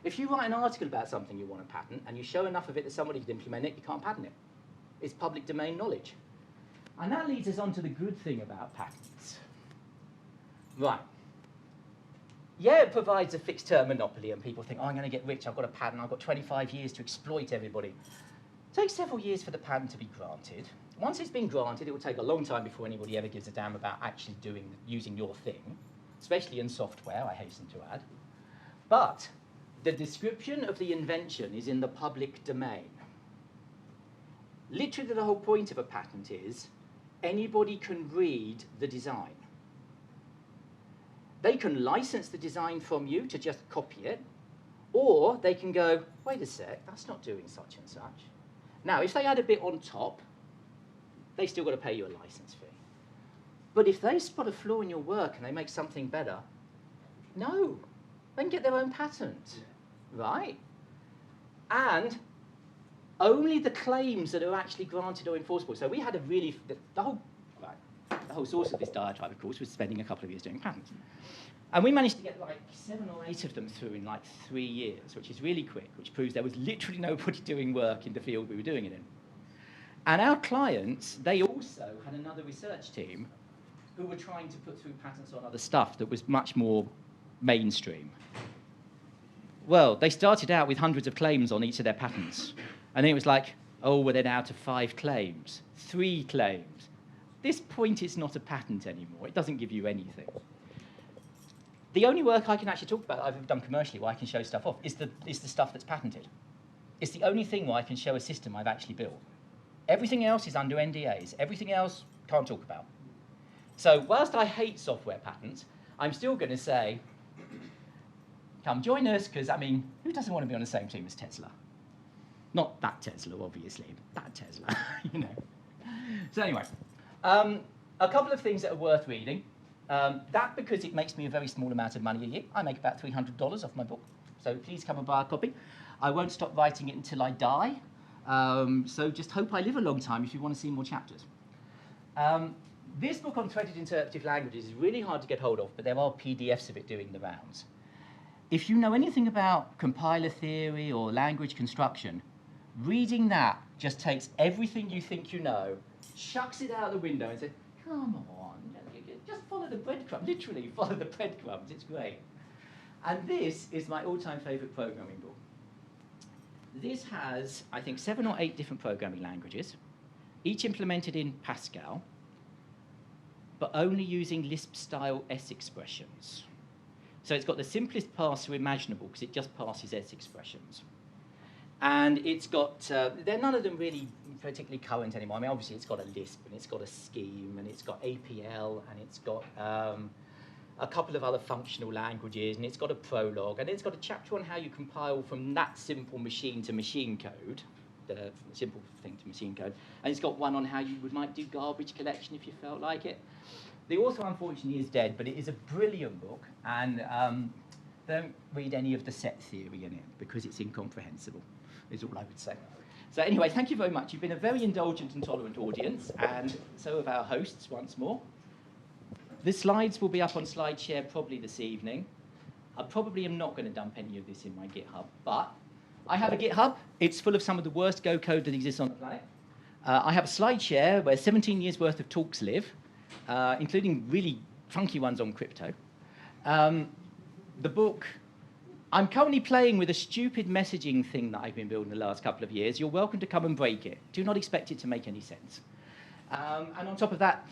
If you write an article about something you want to patent, and you show enough of it that somebody can implement it, you can't patent it. It's public domain knowledge. And that leads us on to the good thing about patents. Right. Yeah, it provides a fixed-term monopoly, and people think, oh, I'm going to get rich, I've got a patent, I've got 25 years to exploit everybody. It takes several years for the patent to be granted. Once it's been granted, it will take a long time before anybody ever gives a damn about actually using your thing, especially in software, I hasten to add. But the description of the invention is in the public domain. Literally, the whole point of a patent is anybody can read the design. They can license the design from you to just copy it, or they can go, wait a sec, that's not doing such and such. Now, if they add a bit on top, they still got to pay you a license fee. But if they spot a flaw in your work and they make something better, no, they can get their own patent, right? And only the claims that are actually granted are enforceable. So we had a really, the whole source of this diatribe, of course, was spending a couple of years doing patents. And we managed to get like 7 or 8 of them through in like 3 years, which is really quick, which proves there was literally nobody doing work in the field we were doing it in. And our clients, they also had another research team who were trying to put through patents on other stuff that was much more mainstream. Well, they started out with hundreds of claims on each of their patents. And then it was like, oh, we're then out of 5 claims, 3 claims. At this point, it's not a patent anymore. It doesn't give you anything. The only work I can actually talk about that I've ever done commercially where I can show stuff off is the stuff that's patented. It's the only thing where I can show a system I've actually built. Everything else is under NDAs. Everything else, can't talk about. So whilst I hate software patents, I'm still going to say, come join us, because, I mean, who doesn't want to be on the same team as Tesla? Not that Tesla, obviously, but that Tesla, you know. So anyway, a couple of things that are worth reading. That, because it makes me a very small amount of money a year. I make about $300 off my book, so please come and buy a copy. I won't stop writing it until I die, so just hope I live a long time if you want to see more chapters. This book on threaded interpretive languages is really hard to get hold of, but there are PDFs of it doing the rounds. If you know anything about compiler theory or language construction, reading that just takes everything you think you know, chucks it out the window and says, come on, just follow the breadcrumbs, literally follow the breadcrumbs, it's great. And this is my all-time favorite programming book. This has, I think, 7 or 8 different programming languages, each implemented in Pascal, but only using Lisp-style S expressions. So it's got the simplest parser imaginable because it just parses S expressions. And it's got, none of them really particularly current anymore. I mean, obviously it's got a Lisp, and it's got a scheme, and it's got APL, and it's got a couple of other functional languages, and it's got a prologue, and it's got a chapter on how you compile from that simple machine to machine code, the simple thing to machine code, and it's got one on how you might do garbage collection if you felt like it. The author, unfortunately, is dead, but it is a brilliant book, and don't read any of the set theory in it, because it's incomprehensible, is all I would say. So anyway, thank you very much. You've been a very indulgent and tolerant audience, and so have our hosts once more. The slides will be up on SlideShare probably this evening. I probably am not going to dump any of this in my GitHub, but I have a GitHub. It's full of some of the worst Go code that exists on the planet. I have a SlideShare where 17 years' worth of talks live, including really funky ones on crypto. The book, I'm currently playing with a stupid messaging thing that I've been building the last couple of years. You're welcome to come and break it. Do not expect it to make any sense. And on top of that,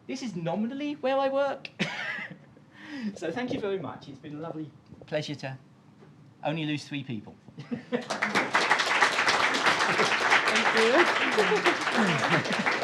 this is nominally where I work. So thank you very much. It's been a lovely pleasure to only lose 3 people. Thank you.